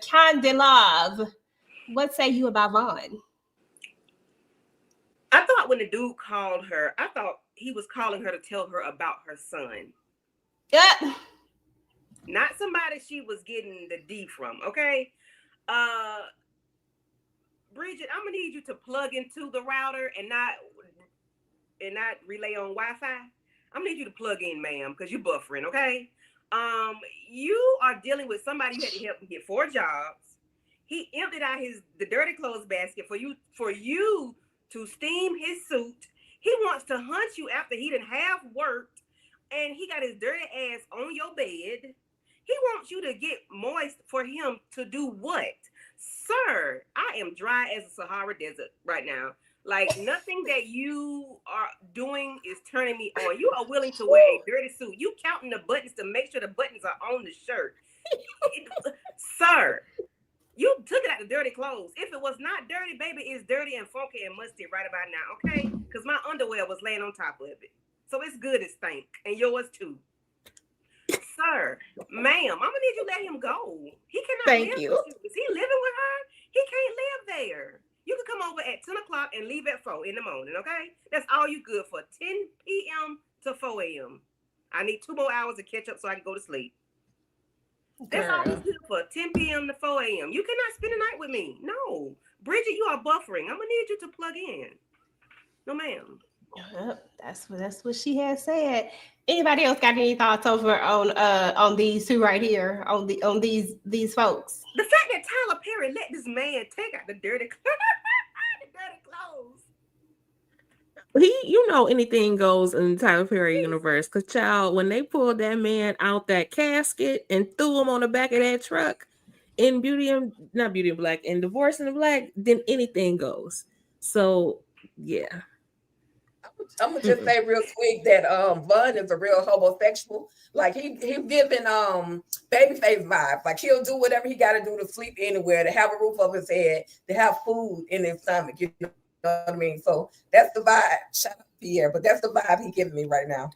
Candelave, what say you about Vaughn? I thought when the dude called her, I thought he was calling her to tell her about her son. Yeah. Not somebody she was getting the D from, okay? Bridget, I'm gonna need you to plug into the router and not relay on Wi-Fi. I'm gonna need you to plug in, ma'am, because you're buffering, okay? You are dealing with somebody who had to help him get 4 jobs. He emptied out the dirty clothes basket for you to steam his suit. He wants to hunt you after he done half worked, and he got his dirty ass on your bed. He wants you to get moist for him to do what? Sir, I am dry as a Sahara Desert right now. Like, nothing that you are doing is turning me on. You are willing to wear a dirty suit. You counting the buttons to make sure the buttons are on the shirt. Sir, you took it out the dirty clothes. If it was not dirty, baby, it's dirty and funky and musty right about now, okay? Because my underwear was laying on top of it. So it's good as stink. And yours too. Sir, ma'am, I'm gonna need you to let him go. He cannot live with you. Is he living with her? He can't live there. You can come over at 10 o'clock and leave at 4 in the morning, okay? That's all you good for, 10 p.m. to 4 a.m. I need 2 more hours to catch up so I can go to sleep. That's all he's Girl. good for. 10 p.m. to 4 a.m. You cannot spend the night with me. No. Bridget, you are buffering. I'm gonna need you to plug in. No, ma'am. Yep, that's what she has said. Anybody else got any thoughts over on these two right here on these folks? The fact that Tyler Perry let this man take out the dirty clothes. Anything goes in the Tyler Perry universe. Cause child, when they pulled that man out that casket and threw him on the back of that truck in not Beauty and Black, in Divorced and Black, then anything goes. So yeah. I'm gonna just say real quick that Vaughn is a real homosexual. Like he's giving babyface vibes. Like he'll do whatever he got to do to sleep anywhere, to have a roof over his head, to have food in his stomach. You know what I mean? So that's the vibe. Shout out to Pierre, but that's the vibe he's giving me right now.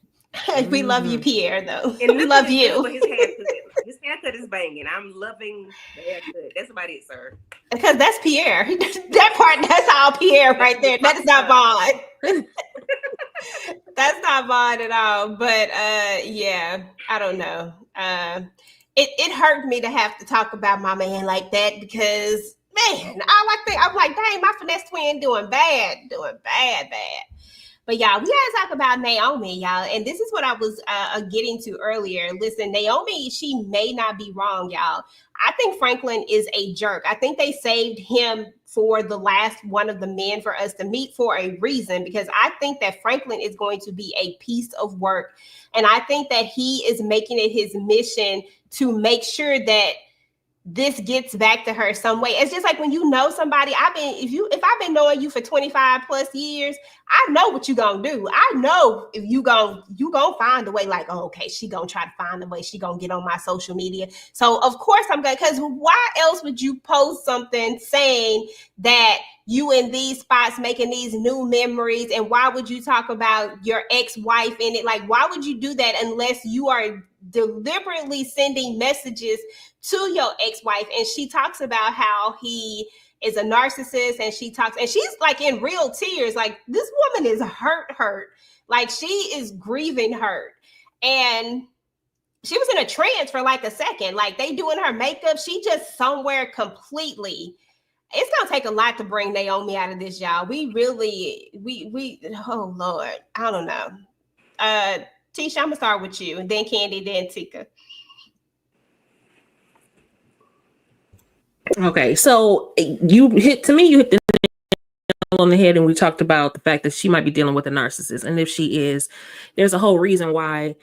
We love you, Pierre, though. And We love you. His haircut. His haircut is banging. I'm loving the haircut. That's about it, sir. Because that's Pierre. That part, that's all Pierre right there. That is not Vaughn. That's not Vaughn at all. But yeah, I don't know. It hurt me to have to talk about my man like that because man, I'm like, dang, my finesse twin doing bad. But y'all, we gotta talk about Naomi, y'all. And this is what I was getting to earlier. Listen, Naomi, she may not be wrong, y'all. I think Franklin is a jerk. I think they saved him for the last one of the men for us to meet for a reason, because I think that Franklin is going to be a piece of work. And I think that he is making it his mission to make sure that this gets back to her some way. It's just like when you know somebody, if I've been knowing you for 25 plus years, I know what you gonna do. I know if you gonna find a way, like, oh, okay, she gonna try to find a way, she gonna get on my social media. So of course I'm gonna, because why else would you post something saying that you in these spots making these new memories, and why would you talk about your ex-wife in it? Like, why would you do that unless you are deliberately sending messages to your ex-wife? And she talks about how he is a narcissist, and she's like in real tears, like this woman is hurt, like she is grieving hurt. And she was in a trance for like a second, like they doing her makeup, she just somewhere completely. It's gonna take a lot to bring Naomi out of this, y'all. We oh Lord, I don't know. Tisha, I'm gonna start with you, and then Candy, then Tika. Okay, so you hit the nail on the head, and we talked about the fact that she might be dealing with a narcissist, and if she is, there's a whole reason why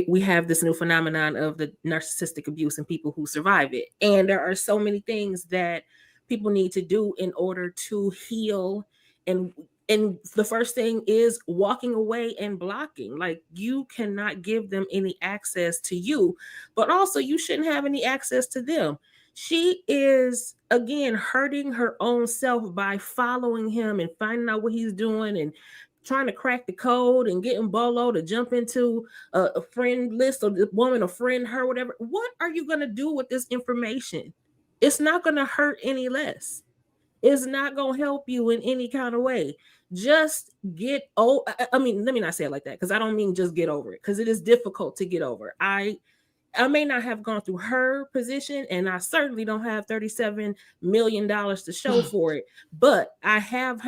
we have this new phenomenon of the narcissistic abuse and people who survive it. And there are so many things that people need to do in order to heal, and the first thing is walking away and blocking. Like, you cannot give them any access to you, but also you shouldn't have any access to them. She is, again, hurting her own self by following him and finding out what he's doing and trying to crack the code and getting Bolo to jump into a friend list, or the woman, a friend, her, whatever. What are you going to do with this information? It's not going to hurt any less. It's not going to help you in any kind of way. Just get let me not say it like that, because I don't mean just get over it, because it is difficult to get over. I may not have gone through her position, and I certainly don't have $37 million to show for it, but I have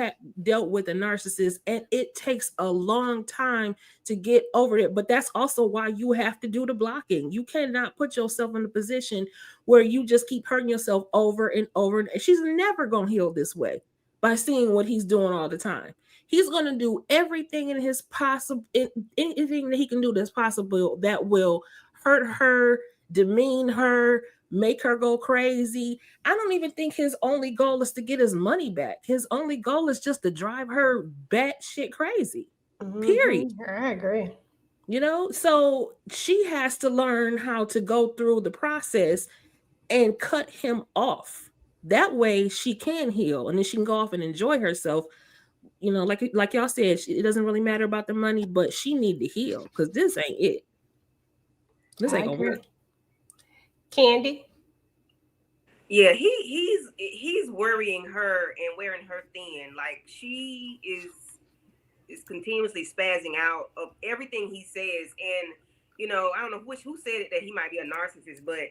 dealt with a narcissist, and it takes a long time to get over it. But that's also why you have to do the blocking. You cannot put yourself in a position where you just keep hurting yourself over and over. And she's never going to heal this way by seeing what he's doing all the time. He's going to do everything in his anything that he can do that's possible that will hurt her, demean her, make her go crazy. I don't even think his only goal is to get his money back. His only goal is just to drive her batshit crazy. Period. I agree. You know, so she has to learn how to go through the process and cut him off. That way she can heal, and then she can go off and enjoy herself. You know, like y'all said, it doesn't really matter about the money, but she need to heal, because this ain't it. This ain't gonna work. Candy? Yeah, he's worrying her and wearing her thin. Like, she is continuously spazzing out of everything he says. And, you know, I don't know who said it, that he might be a narcissist, but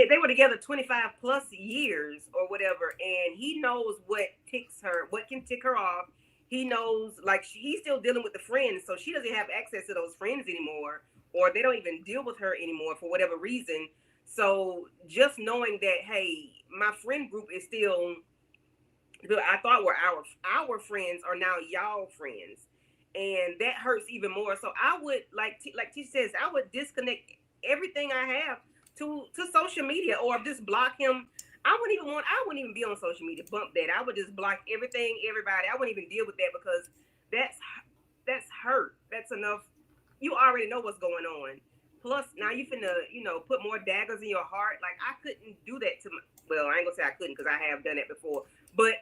they were together 25 plus years or whatever, and he knows what can tick her off. He knows, like, he's still dealing with the friends, so she doesn't have access to those friends anymore, or they don't even deal with her anymore for whatever reason. So just knowing that, hey, my friend group is still, I thought were our friends are now y'all friends, and that hurts even more. So I would, like T says, I would disconnect everything I have to social media, or just block him. I wouldn't even be on social media. Bump that. I would just block everything, everybody. I wouldn't even deal with that, because that's hurt. That's enough. You already know what's going on. Plus, now you finna, put more daggers in your heart. Like, I couldn't do that to well, I ain't gonna say I couldn't, because I have done it before. But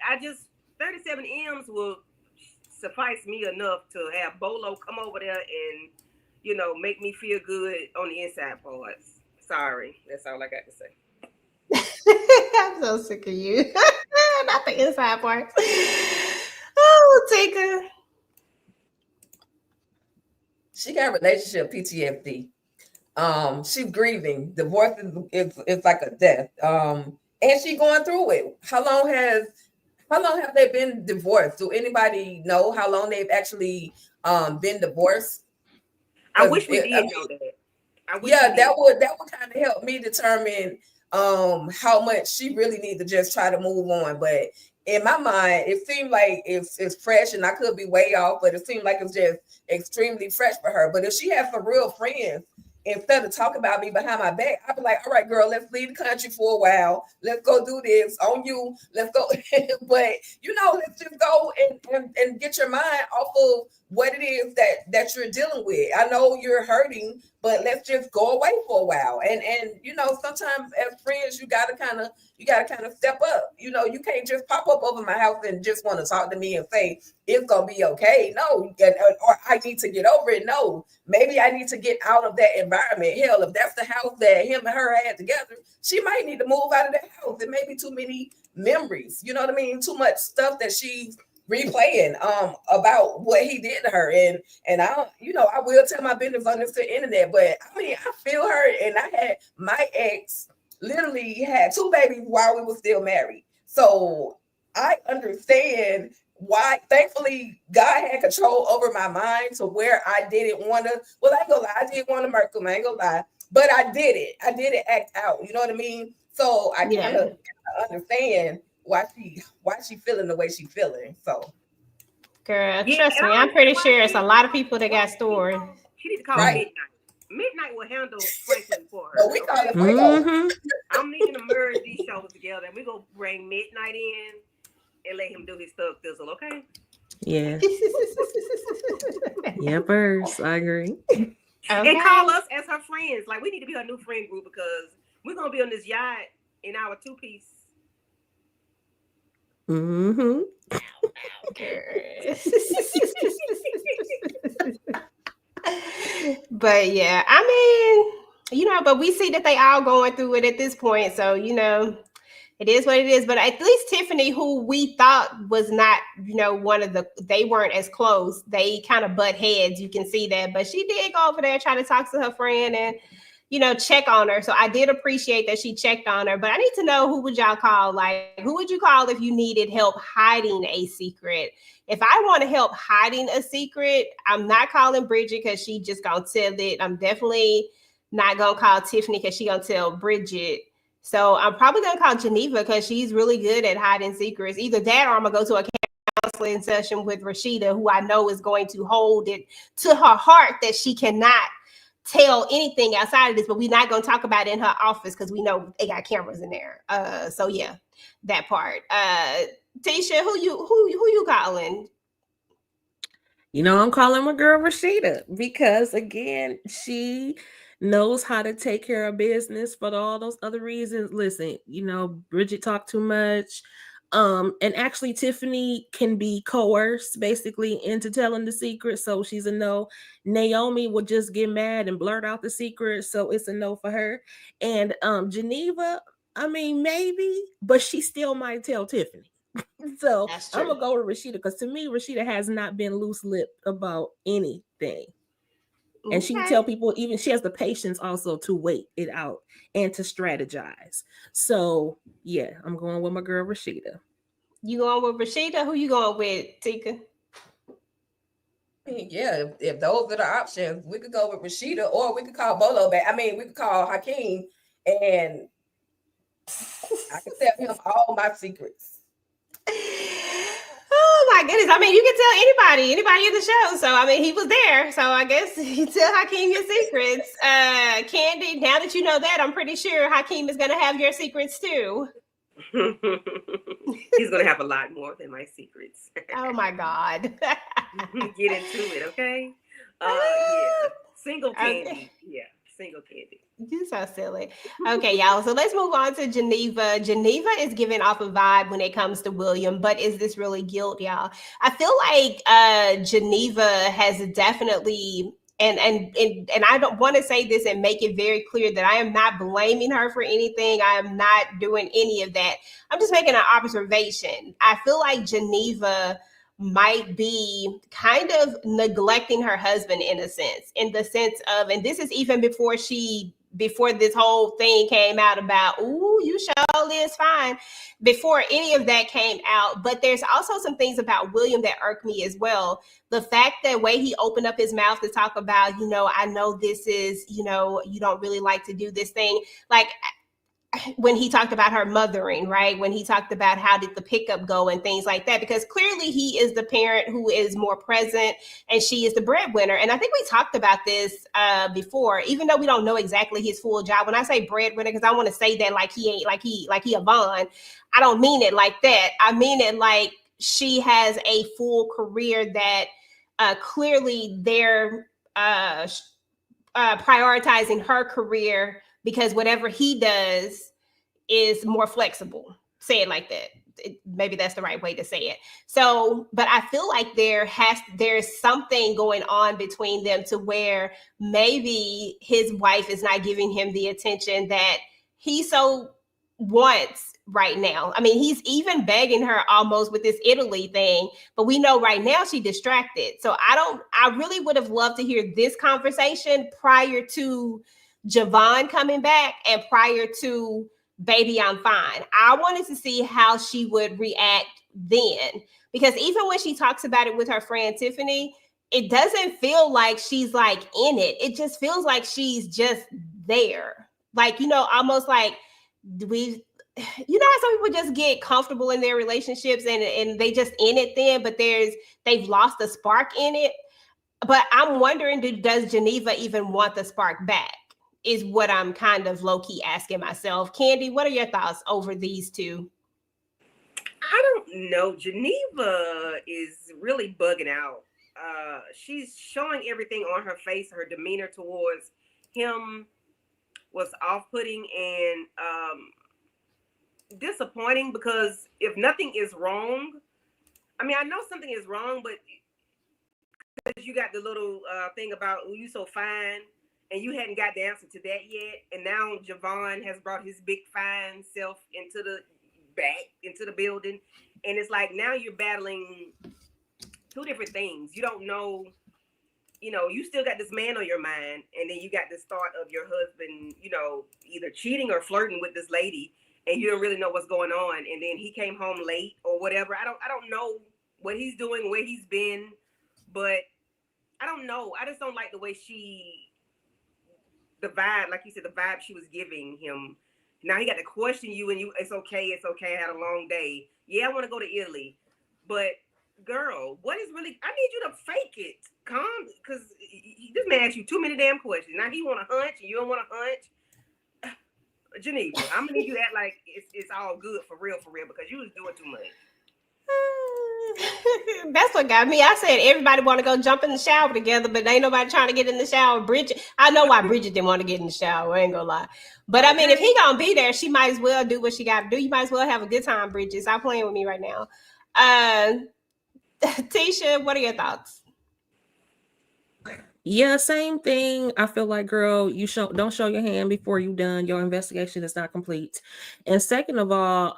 37 M's will suffice me enough to have Bolo come over there and, make me feel good on the inside parts. Sorry. That's all I got to say. I'm so sick of you. Not the inside parts. Oh, Tika. She got relationship PTSD. She's grieving. Divorce is like a death. And she going through it. How long have they been divorced? Do anybody know how long they've actually been divorced? I wish we did know that. That would kind of help me determine how much she really needs to just try to move on. But in my mind, it seemed like it's fresh, and I could be way off, but it seemed like it's just extremely fresh for her. But if she has some real friends, instead of talking about me behind my back, I'd be like, all right, girl, let's leave the country for a while. Let's go do this on you. Let's go. But, let's just go and get your mind off of what it is that you're dealing with. I know you're hurting, but let's just go away for a while. And sometimes as friends, you gotta kind of step up. You can't just pop up over my house and just want to talk to me and say it's gonna be okay. No, or I need to get over it. No, maybe I need to get out of that environment. Hell, if that's the house that him and her had together, she might need to move out of that house. It may be too many memories. You know what I mean? Too much stuff that she's replaying about what he did to her. And I will tell my business on the internet, but I mean, I feel her. And I had my ex literally had 2 babies while we were still married. So I understand why. Thankfully, God had control over my mind to where I didn't want to. Well, I ain't gonna lie, I didn't want to murder him. I ain't gonna lie, but I did it. I did it act out. You know what I mean? So I kind of understand why she feeling the way she feeling. So, girl, trust me, I'm pretty sure it's a lot of people that got stories. She need to call Midnight. Midnight will handle Franklin for her. So we call it I'm needing to merge these shows together, and we're gonna bring Midnight in and let him do his thug thizzle, okay? Yeah. Yeah, first, I agree. Okay. And call us as her friends. Like, we need to be her new friend group, because we're gonna be on this yacht in our 2-piece. Mm-hmm. But yeah, I mean, but we see that they all going through it at this point. So, it is what it is. But at least Tiffany, who we thought was not, they weren't as close. They kind of butt heads. You can see that. But she did go over there trying to talk to her friend and, check on her. So I did appreciate that she checked on her. But I need to know, who would y'all call? Like, who would you call if you needed help hiding a secret? If I want to help hiding a secret, I'm not calling Bridget, because she just gonna tell it. I'm definitely not gonna call Tiffany, because she gonna tell Bridget. So I'm probably gonna call Geneva, because she's really good at hiding secrets. Either that, or I'm gonna go to a counseling session with Rashida, who I know is going to hold it to her heart that she cannot tell anything outside of this, but we're not going to talk about it in her office, because we know they got cameras in there. So yeah, that part. Tisha, who you calling? I'm calling my girl Rashida, because again, she knows how to take care of business for all those other reasons. Listen, Bridget talked too much. And actually Tiffany can be coerced basically into telling the secret. So she's a no. Naomi will just get mad and blurt out the secret. So it's a no for her. And Geneva, I mean, maybe, but she still might tell Tiffany. So I'm gonna go with Rashida, because to me, Rashida has not been loose-lipped about anything. And she tell people, even she has the patience also to wait it out and to strategize. So yeah, I'm going with my girl Rashida. You going with Rashida? Who you going with, Tika? Yeah, if those are the options, we could go with Rashida, or we could call Bolo back. I mean, we could call Hakeem, and I can tell him all my secrets. Oh my goodness. I mean, you can tell anybody in the show. So I mean, he was there. So I guess you tell Hakeem your secrets. Candy, now that you know that, I'm pretty sure Hakeem is gonna have your secrets too. He's gonna have a lot more than my secrets. Oh my God. Get into it, okay? Yeah. Single candy. Okay. Yeah, single candy. You're so silly. Okay, y'all. So let's move on to Geneva. Geneva is giving off a vibe when it comes to William, but is this really guilt, y'all? I feel like Geneva has definitely, and I don't want to say this and make it very clear that I am not blaming her for anything. I am not doing any of that. I'm just making an observation. I feel like Geneva might be kind of neglecting her husband in the sense of, and this is even before this whole thing came out about, ooh, you sure is fine, before any of that came out. But there's also some things about William that irk me as well. The fact that way he opened up his mouth to talk about, I know this is, you don't really like to do this thing. Like, when he talked about her mothering, right? When he talked about how did the pickup go and things like that, because clearly he is the parent who is more present and she is the breadwinner. And I think we talked about this before, even though we don't know exactly his full job. When I say breadwinner, because I want to say that like he ain't, like he a Vaughn. I don't mean it like that. I mean it like she has a full career that clearly they're prioritizing her career, because whatever he does is more flexible. Say it like that. Maybe that's the right way to say it. So, but I feel like there's something going on between them to where maybe his wife is not giving him the attention that he so wants right now. I mean, he's even begging her almost with this Italy thing, but we know right now she's distracted. So I really would have loved to hear this conversation prior to Javon coming back and prior to Baby I'm Fine. I wanted to see how she would react then, because even when she talks about it with her friend Tiffany, it doesn't feel like she's like in it. It just feels like she's just there. Like, almost like how some people just get comfortable in their relationships and they just in it then, but they've lost the spark in it. But I'm wondering, does Geneva even want the spark back? Is what I'm kind of low-key asking myself. Candy, what are your thoughts over these two? I don't know. Geneva is really bugging out. She's showing everything on her face. Her demeanor towards him was off-putting and disappointing, because if nothing is wrong, I mean, I know something is wrong, but you got the little thing about, oh, you so fine, and you hadn't got the answer to that yet. And now Javon has brought his big fine self into the building. And it's like, now you're battling two different things. You don't know, you still got this man on your mind. And then you got this thought of your husband, either cheating or flirting with this lady. And you don't really know what's going on. And then he came home late or whatever. I don't know what he's doing, where he's been. But I don't know. I just don't like the way the vibe, like you said, the vibe she was giving him. Now he got to question you, and it's okay, I had a long day. Yeah, I want to go to Italy. But girl, what is really, I need you to fake it. Calm, because this man asked you too many damn questions. Now he want a hunch, and you don't want a hunch. Geneva, I'm gonna need you to act like it's all good for real, because you was doing too much. That's what got me. I said everybody want to go jump in the shower together, but ain't nobody trying to get in the shower. Bridget, I know why Bridget didn't want to get in the shower. I ain't gonna lie. But I mean, if he gonna be there, she might as well do what she got to do. You might as well have a good time, Bridget. Stop playing with me right now. Tisha, what are your thoughts? Yeah, same thing. I feel like, girl, don't show your hand before you done. Your investigation is not complete. And second of all,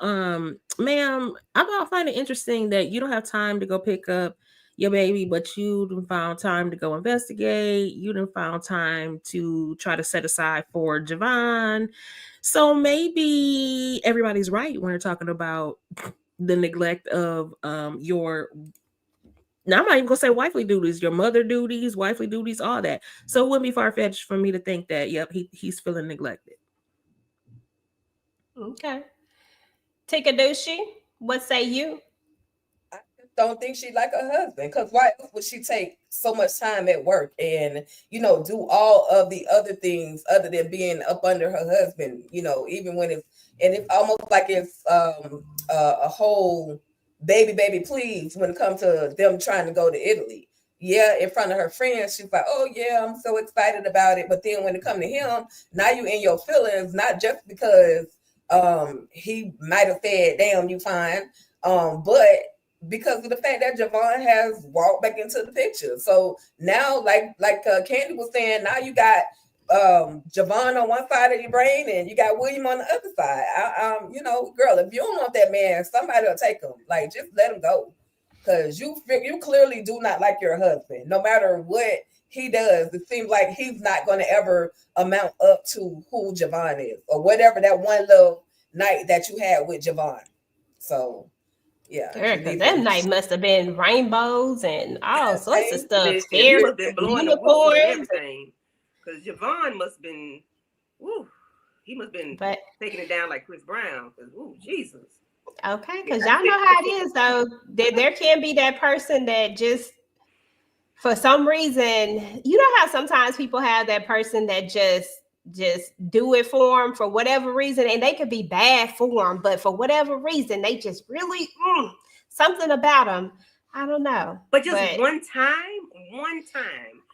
ma'am, I find it interesting that you don't have time to go pick up your baby, but you done found time to go investigate. You done found time to try to set aside for Javon. So maybe everybody's right when they're talking about the neglect of your, now I'm not even gonna say wifely duties, your mother duties, wifely duties, all that. So it wouldn't be far-fetched for me to think that, yep, he's feeling neglected. Okay. Ticha D, what say you? I just don't think she like her husband, because why else would she take so much time at work and do all of the other things other than being up under her husband? Even when it's almost like it's a whole baby please when it comes to them trying to go to Italy. Yeah, in front of her friends, she's like, "Oh yeah, I'm so excited about it." But then when it comes to him, now you in your feelings, not just because he might have said, "Damn, you fine," but because of the fact that Javon has walked back into the picture. So now, like Candy was saying, now you got Javon on one side of your brain and you got William on the other side. Girl, if you don't want that man, somebody will take him. Like, just let him go, because you clearly do not like your husband. No matter what he does, it seems like he's not going to ever amount up to who Javon is, or whatever that one little night that you had with Javon. So. Yeah, because that night must have been rainbows and all sorts of stuff. Listen, he must have been blowing the whistle and everything. Because Javon must have been, he must have been taking it down like Chris Brown. Because, Jesus. Okay, because y'all know how it is, though. There can be that person that just, for some reason, you know how sometimes people have that person that just do it for them for whatever reason, and they could be bad for them, but for whatever reason they just really something about them. I don't know, but one time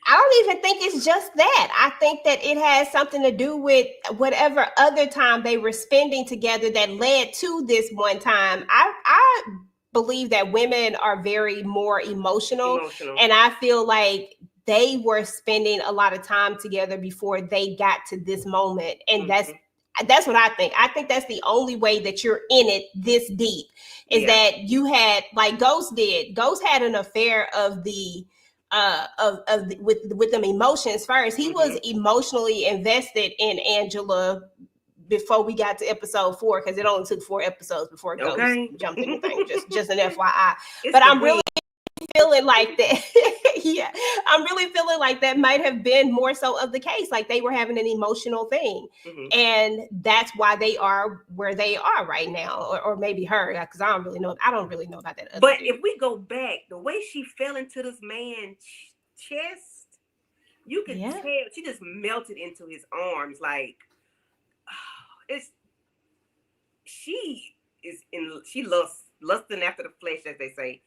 I don't even think it's just that. I think that it has something to do with whatever other time they were spending together that led to this one time. I believe that women are very more emotional. And I feel like they were spending a lot of time together before they got to this moment. And that's what I think. I think that's the only way that you're in it this deep is that you had, like Ghost did. Ghost had an affair of the with them emotions first. He was emotionally invested in Angela before we got to episode 4, because it only took 4 episodes before Ghost jumped in the thing. Just an FYI. But I'm really feeling like that. I'm really feeling like that might have been more so of the case. Like they were having an emotional thing, and that's why they are where they are right now, or maybe her, because I don't really know about that. But if we go back, the way she fell into this man's chest, you can tell she just melted into his arms. Like she lusting after the flesh, as they say.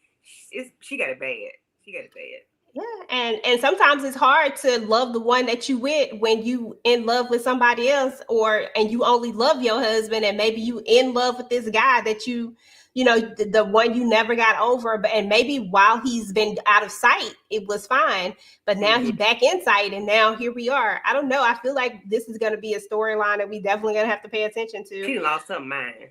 She got it bad. Yeah, and sometimes it's hard to love the one that you with when you in love with somebody else, and you only love your husband, and maybe you in love with this guy that the one you never got over, and maybe while he's been out of sight, it was fine, but now he's back in sight, and now here we are. I don't know. I feel like this is going to be a storyline that we definitely going to have to pay attention to. She lost her mind.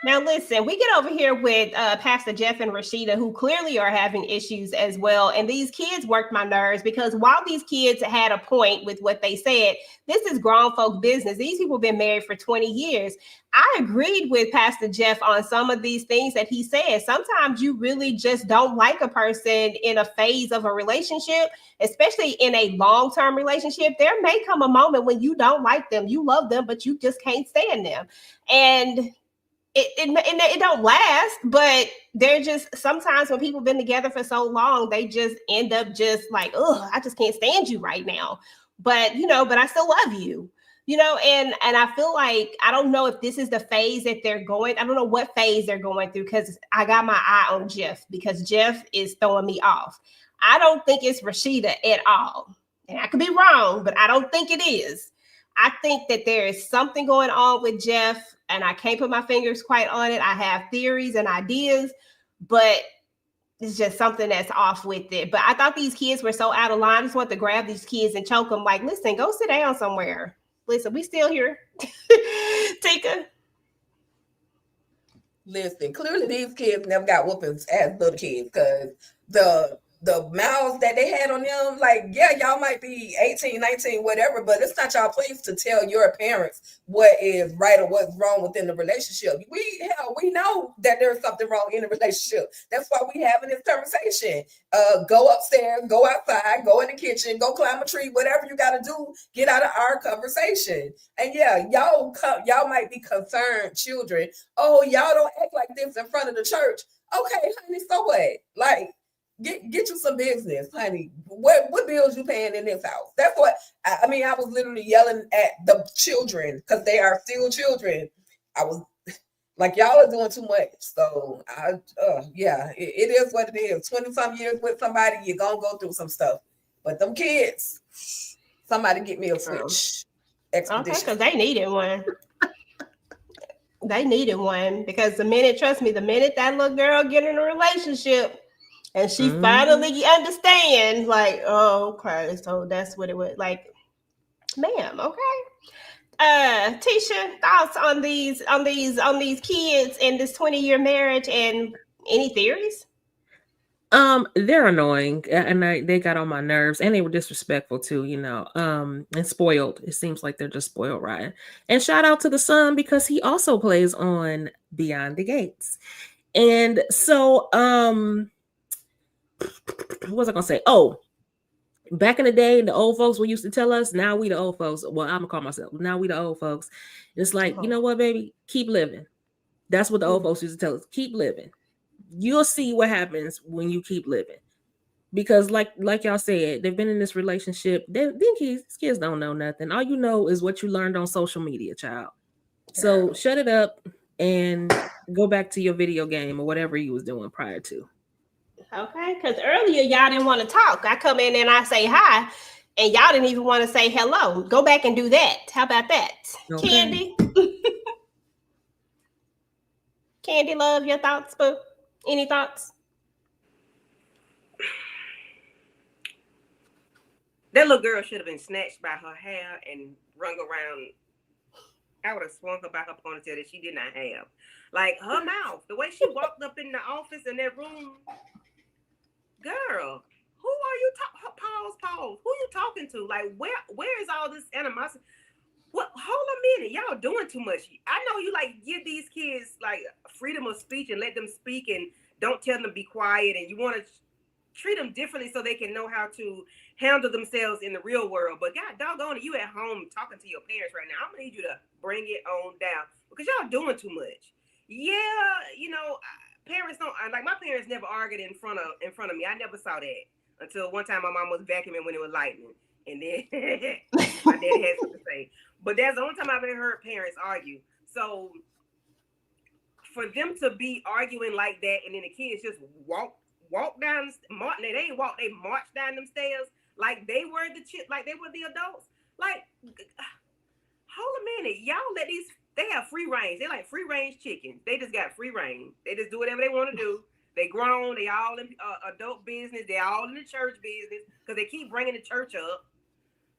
Now, listen, we get over here with Pastor Jeff and Rashida, who clearly are having issues as well. And these kids worked my nerves, because while these kids had a point with what they said, this is grown folk business. These people have been married for 20 years. I agreed with Pastor Jeff on some of these things that he said. Sometimes you really just don't like a person in a phase of a relationship, especially in a long-term relationship. There may come a moment when you don't like them. You love them, but you just can't stand them. And it don't last, but they're just, sometimes when people been together for so long, they just end up just like, I just can't stand you right now. But I still love you. And I feel like, I don't know if this is the phase that they're going. I don't know what phase they're going through, because I got my eye on Jeff, because Jeff is throwing me off. I don't think it's Rashida at all. And I could be wrong, but I don't think it is. I think that there is something going on with Jeff, and I can't put my fingers quite on it. I have theories and ideas, but it's just something that's off with it. But I thought these kids were so out of line. I just want to grab these kids and choke them. Like, listen, go sit down somewhere. Listen, we still here. Ticha. Listen, clearly these kids never got whoopings as little kids because the mouths that they had on them, like, yeah, y'all might be 18, 19, whatever, but it's not y'all place to tell your parents what is right or what's wrong within the relationship. We know that there's something wrong in the relationship. That's why we having this conversation. Go upstairs, go outside, go in the kitchen, go climb a tree, whatever you got to do, get out of our conversation. And yeah, y'all might be concerned children. Oh, y'all don't act like this in front of the church. Okay, honey, so what? Like, Get you some business, honey. What bills you paying in this house? That's what I mean. I was literally yelling at the children because they are still children. I was like, y'all are doing too much. So yeah, it is what it is. 20-some years with somebody, you're gonna go through some stuff. But them kids, somebody get me a Switch. Okay, because they needed one. They needed one because the minute that little girl get in a relationship. And she finally understands, like, oh, okay, so that's what it was. Like, ma'am, okay. Tisha, thoughts on these kids and this 20-year marriage, and any theories? They're annoying, and they got on my nerves, and they were disrespectful too, and spoiled. It seems like they're just spoiled rotten. And shout out to the son because he also plays on Beyond the Gates. And so, what was I gonna say? Oh, back in the day, the old folks used to tell us, now we the old folks. Well, I'm gonna call myself, now we the old folks. It's like, you know what, baby? Keep living. That's what the old folks used to tell us. Keep living. You'll see what happens when you keep living. Because like y'all said, they've been in this relationship. Kids don't know nothing. All you know is what you learned on social media, child. So shut it up and go back to your video game or whatever you was doing prior to. Okay, because earlier y'all didn't want to talk. I come in and I say hi, and y'all didn't even want to say hello. Go back and do that. How about that? Okay. Candy? Candy, love, your thoughts, boo? Any thoughts? That little girl should have been snatched by her hair and rung around. I would have swung her by her ponytail that she did not have. Like, her mouth, the way she walked up in the office in that room. Girl, who are you talking? Pause. Who you talking to? Like, where is all this animosity? What? Hold a minute, y'all doing too much. I know you like give these kids like freedom of speech and let them speak and don't tell them to be quiet, and you want to treat them differently so they can know how to handle themselves in the real world. But God doggone it, you at home talking to your parents right now. I'm gonna need you to bring it on down because y'all doing too much. Yeah, parents don't like. My parents never argued in front of me. I never saw that until one time my mom was vacuuming when it was lightning, and then my daddy had something to say. But that's the only time I've ever heard parents argue. So for them to be arguing like that, and then the kids just walk down, they ain't walk, they march down them stairs like they were like they were the adults. Like, hold a minute, y'all let these. They have free range. They're like free range chickens. They just got free range. They just do whatever they want to do. They grown. They all in adult business. They all in the church business because they keep bringing the church up.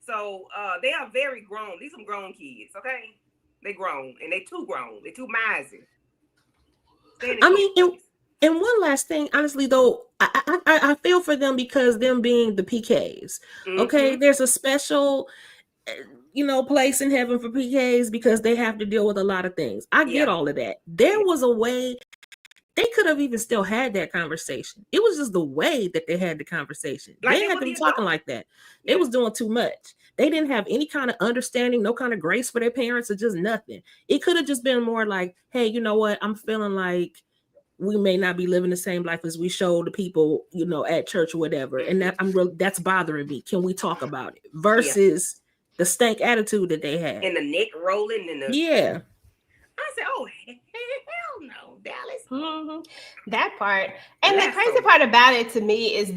So they are very grown. These some grown kids, okay? They grown and they too grown. They too miserly. And one last thing, honestly, though, I feel for them because them being the PKs. Okay, there's a special place in heaven for PKs because they have to deal with a lot of things. I get all of that. There was a way they could have even still had that conversation. It was just the way that they had the conversation. Like they had to be talking like that. It was doing too much. They didn't have any kind of understanding, no kind of grace for their parents, or just nothing. It could have just been more like, hey, you know what? I'm feeling like we may not be living the same life as we show the people, at church or whatever. And that's bothering me. Can we talk about it? Versus the stank attitude that they had. And the neck rolling and the I said, oh, hell no, Dallas. Mm-hmm. That part. And the crazy part about it to me is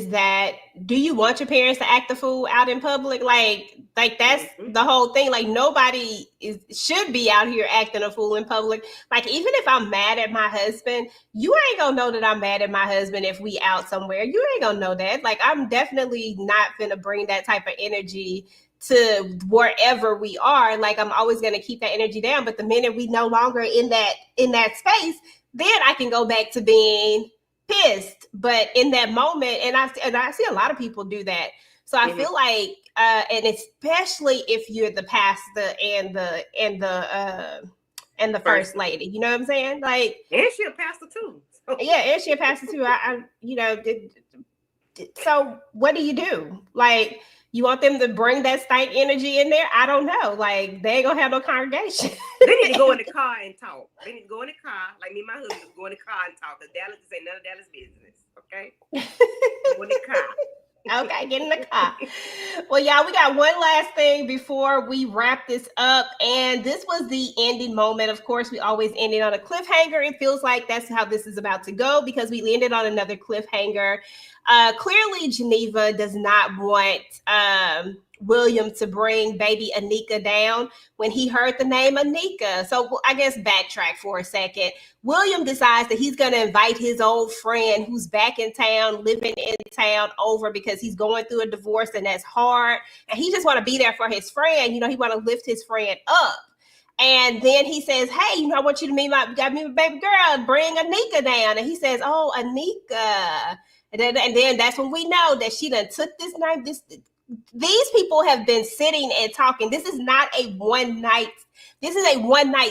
that do you want your parents to act the fool out in public? Like that's the whole thing. Like nobody should be out here acting a fool in public. Like even if I'm mad at my husband, you ain't gonna know that I'm mad at my husband if we out somewhere. You ain't gonna know that. Like I'm definitely not gonna bring that type of energy to wherever we are. Like, I'm always going to keep that energy down. But the minute we no longer in that space, then I can go back to being pissed. But in that moment, and I see a lot of people do that. So I feel like, and especially if you're the pastor and the first lady, you know what I'm saying? Like, and she a pastor too. So. Yeah, and she a pastor too. So what do? Like, you want them to bring that stank energy in there? I don't know. Like, they ain't gonna have no congregation. They need to go in the car and talk. They need to go in the car, like me and my husband, go in the car and talk. Because Dallas is ain't none of Dallas business. Okay, go in the car. Okay, get in the car. Well, y'all, we got one last thing before we wrap this up. And this was the ending moment. Of course, we always end it on a cliffhanger. It feels like that's how this is about to go because we ended on another cliffhanger. Clearly, Geneva does not want William to bring baby Anika down when he heard the name Anika. So I guess backtrack for a second. William decides that he's going to invite his old friend who's back in town, living in town, over because he's going through a divorce and that's hard. And he just want to be there for his friend. You know, he want to lift his friend up. And then he says, hey, you know, I want you to meet my baby girl, bring Anika down. And he says, oh, Anika. And then that's when we know that she done took this night. These people have been sitting and talking. This is not a one night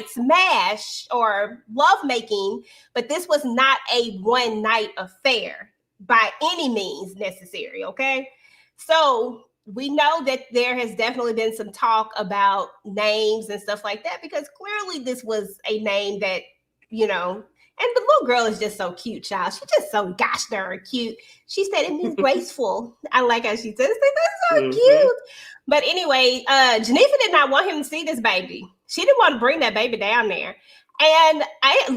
smash or lovemaking, but this was not a one night affair by any means necessary. Okay. So we know that there has definitely been some talk about names and stuff like that, because clearly this was a name that, you know, and the little girl is just so cute, child. She's just so gosh darn cute. She said it means graceful. I like how she says it. That's so cute. But anyway, Geneva did not want him to see this baby. She didn't want to bring that baby down there. And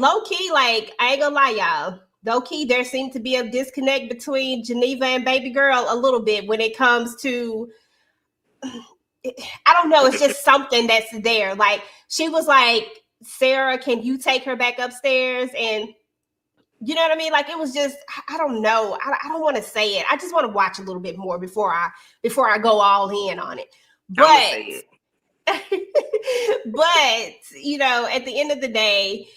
low key, like, I ain't gonna lie, y'all. Low key, there seemed to be a disconnect between Geneva and baby girl a little bit when it comes to, I don't know, it's just something that's there. Like, she was like, Sarah, can you take her back upstairs? And you know what I mean? Like, it was just, I don't know. I don't want to say it. I just want to watch a little bit more before I go all in on it. But, but you know, at the end of the day,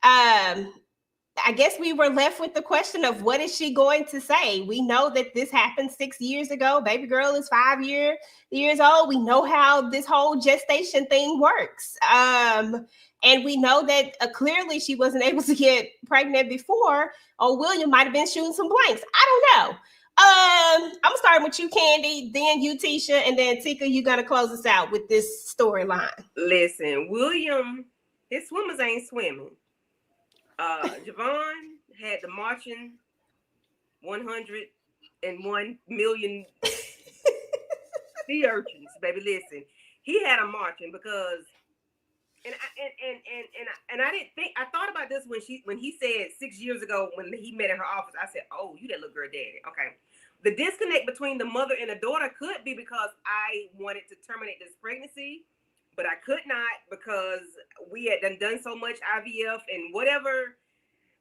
I guess we were left with the question of what is she going to say? We know that this happened 6 years ago. Baby girl is 5 years old. We know how this whole gestation thing works. And we know that clearly she wasn't able to get pregnant before. Or William might have been shooting some blanks. I don't know. I'm starting with you, Candy, then you, Tisha, and then Tika, you're going to close us out with this storyline. Listen, William, his swimmers ain't swimming. Javon had the marching 101 million sea urchins, baby. Listen, he had a marching because, and I didn't think, I thought about this when he said 6 years ago when he met in her office. I said, oh, you that little girl daddy. Okay. The disconnect between the mother and the daughter could be because I wanted to terminate this pregnancy, but I could not because we had done so much IVF and whatever.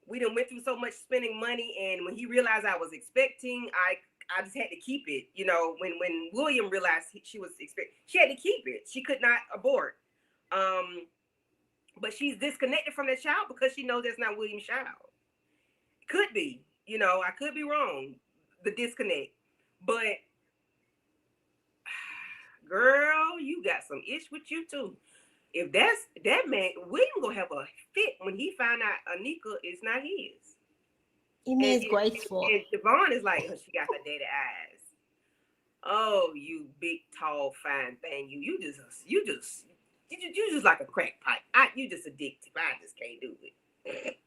We done went through so much spending money, and when he realized I was expecting, I just had to keep it. You know, when William realized she was expecting, she had to keep it. She could not abort. But she's disconnected from the child because she knows that's not William's child. Could be, you know, I could be wrong. The disconnect, but girl, you got some ish with you too. If that's that man, William gonna have a fit when he find out Anika is not his. He means graceful. And Javon is like, oh, she got her daddy eyes. Oh, you big, tall, fine thing. You just like a crack pipe. You just addictive. I just can't do it.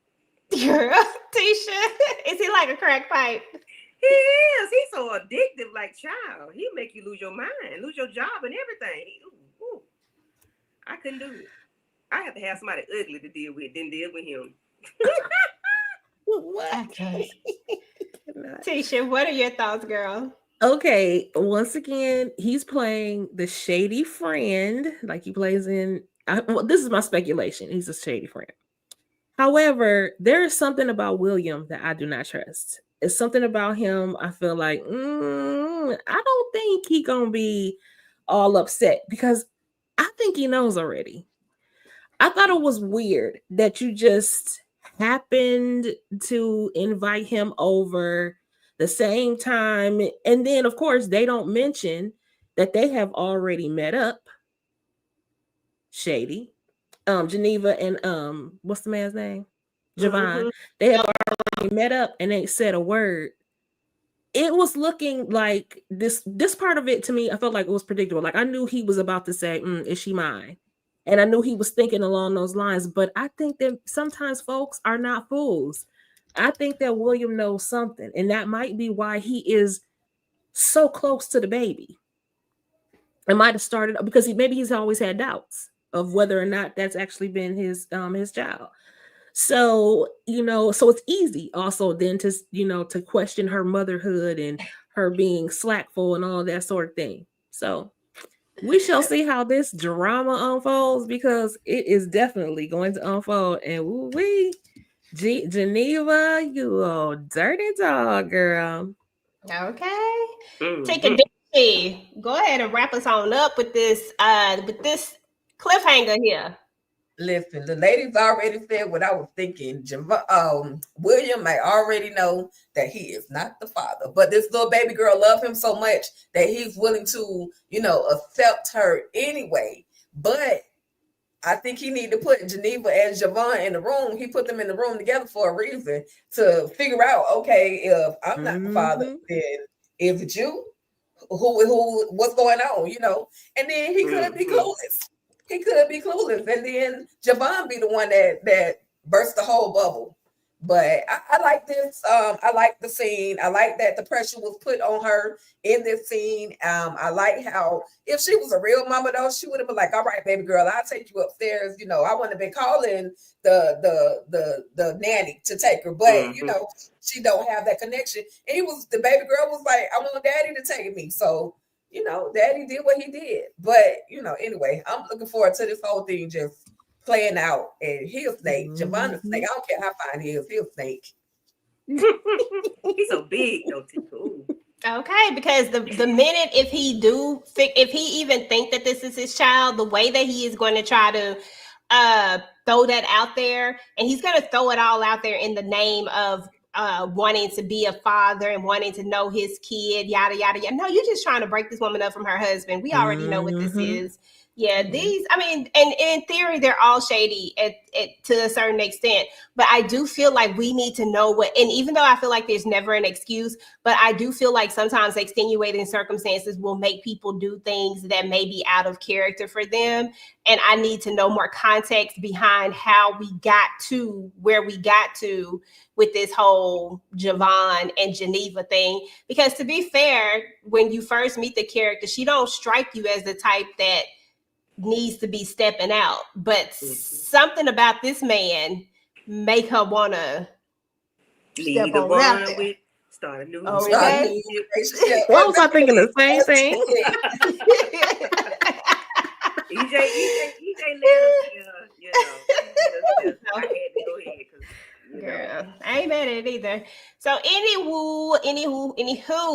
Girl, Tisha, is he like a crack pipe? He is. He's so addictive, like, child. He'll make you lose your mind, lose your job and everything. Ooh. I couldn't do it. I have to have somebody ugly to deal with than deal with him. What? Tisha, what are your thoughts, girl? Okay, once again, he's playing the shady friend, like he plays in. This is my speculation. He's a shady friend. However, there is something about William that I do not trust. It's something about him. I feel like I don't think he gonna be all upset because I think he knows already. I thought it was weird that you just happened to invite him over the same time. And then, of course, they don't mention that they have already met up. Shady. Geneva and what's the man's name? Javon. Mhm. They have already met up and ain't said a word. It was looking like this part of it to me, I felt like it was predictable. Like I knew he was about to say, is she mine? And I knew he was thinking along those lines, but I think that sometimes folks are not fools. I think that William knows something, and that might be why he is so close to the baby. It might have started because maybe he's always had doubts of whether or not that's actually been his child. So, so it's easy also then to, to question her motherhood and her being slackful and all that sort of thing. So we shall see how this drama unfolds because it is definitely going to unfold. And Geneva, you old dirty dog, girl. Okay. Mhm. Ticha D, go ahead and wrap us on up with this cliffhanger here. Listen, the ladies already said what I was thinking. William may already know that he is not the father, but this little baby girl loves him so much that he's willing to, accept her anyway. But I think he need to put Geneva and Javon in the room. He put them in the room together for a reason to figure out, okay, if I'm not the father, then is it you? Who, what's going on, And then he could be clueless. He could be clueless. And then Javon be the one that burst the whole bubble. But I like this. I like the scene. I like that the pressure was put on her in this scene. I like how if she was a real mama though, she would have been like, "All right, baby girl, I'll take you upstairs." I wouldn't have been calling the nanny to take her, but she don't have that connection. And the baby girl was like, "I want daddy to take me." So daddy did what he did. But anyway, I'm looking forward to this whole thing just playing out. And he a snake. Javon a snake. I don't care how fine he is. He a snake. He's so big though, too. Okay, because the minute if he even think that this is his child, the way that he is going to try to throw that out there, and he's going to throw it all out there in the name of wanting to be a father and wanting to know his kid, yada yada yada. No, you're just trying to break this woman up from her husband. We already know what this is. Yeah, these, I mean, and in theory, they're all shady to a certain extent. But I do feel like we need to know what, and even though I feel like there's never an excuse, but I do feel like sometimes extenuating circumstances will make people do things that may be out of character for them. And I need to know more context behind how we got to where we got to with this whole Javon and Geneva thing. Because to be fair, when you first meet the character, she don't strike you as the type that needs to be stepping out, but something about this man make her want to leave the one with, start a new relationship. Why was I thinking the same thing? EJ let him, I had to go ahead because girl, I ain't mad at it either. So anywho.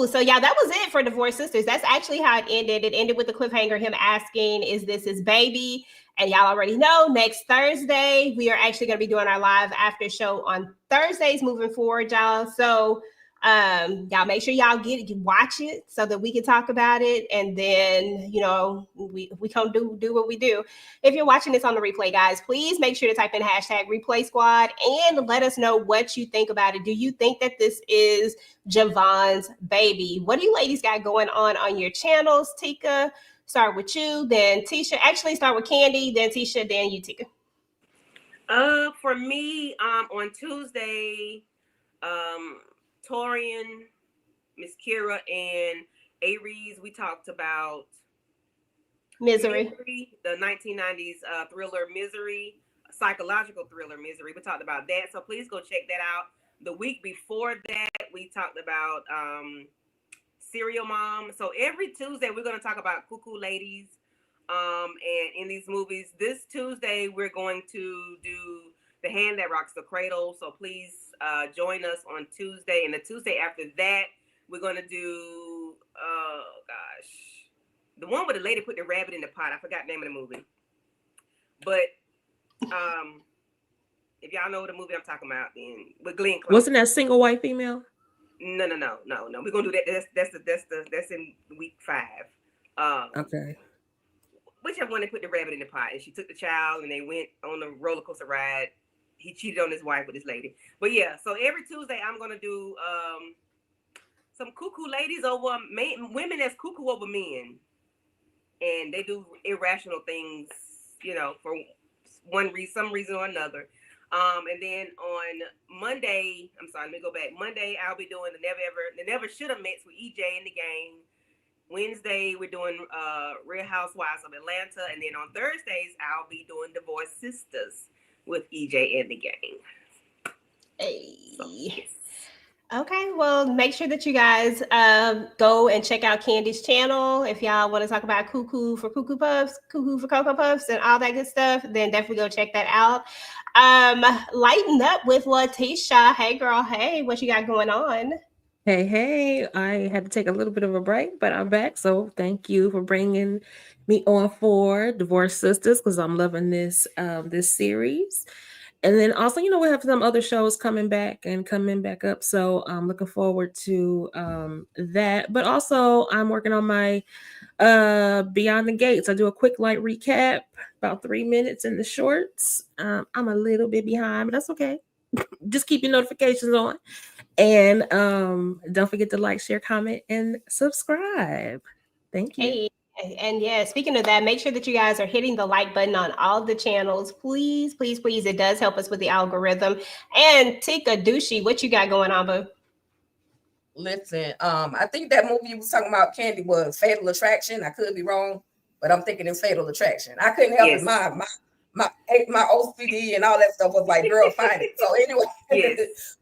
So yeah, that was it for Divorced Sistas. That's actually how it ended. It ended with the cliffhanger, him asking, "Is this his baby?" And y'all already know next Thursday, we are actually going to be doing our live after show on Thursdays moving forward, y'all. So y'all make sure y'all watch it so that we can talk about it. And then, we can do what we do. If you're watching this on the replay, guys, please make sure to type in hashtag replay squad and let us know what you think about it. Do you think that this is Javon's baby? What do you ladies got going on your channels? Tika, start with you, then Tisha. Actually, start with Candy, then Tisha, then you, Tika. For me, on Tuesday, Torian, Miss Kira, and Aries, we talked about Misery, the 1990s thriller Misery, psychological thriller Misery. We talked about that, so please go check that out. The week before that, we talked about Serial Mom. So every Tuesday, we're going to talk about cuckoo ladies and in these movies. This Tuesday, we're going to do The Hand That Rocks the Cradle. So please join us on Tuesday. And the Tuesday after that, we're going to do, The one where the lady put the rabbit in the pot. I forgot the name of the movie. But if y'all know the movie I'm talking about, then with Glenn Close. Wasn't that Single White Female? No. We're gonna do that. That's in week 5. Okay. Whichever one they put the rabbit in the pot, and she took the child, and they went on the roller coaster ride. He cheated on his wife with this lady. But yeah, so every Tuesday I'm gonna do some cuckoo ladies over women that's cuckoo over men, and they do irrational things, for some reason or another. And then on Monday, let me go back. Monday, I'll be doing the Never Should Have Met with EJ and the gang. Wednesday, we're doing Real Housewives of Atlanta. And then on Thursdays, I'll be doing Divorced Sistas with EJ and the gang. Hey. So, yes. Okay, well, make sure that you guys go and check out Candy's channel. If y'all want to talk about cuckoo for Cuckoo Puffs, cuckoo for Cocoa Puffs, and all that good stuff, then definitely go check that out. Lighten up with Letitia. Hey, girl. Hey, what you got going on? Hey, I had to take a little bit of a break, but I'm back. So thank you for bringing me on for Divorced Sistas, because I'm loving this series. And then also, we have some other shows coming back up. So I'm looking forward to that. But also, I'm working on my Beyond the Gates. I do a quick light recap, about 3 minutes in the shorts. I'm a little bit behind, but that's okay. Just keep your notifications on. And don't forget to like, share, comment, and subscribe. Thank you. Hey. And yeah, speaking of that, make sure that you guys are hitting the like button on all the channels. Please, please, please. It does help us with the algorithm. And Ticha D, what you got going on, boo? Listen, I think that movie you was talking about, Candy, was Fatal Attraction. I could be wrong, but I'm thinking it's Fatal Attraction. I couldn't help it. My OCD and all that stuff was like, girl, find it. So anyway, yes.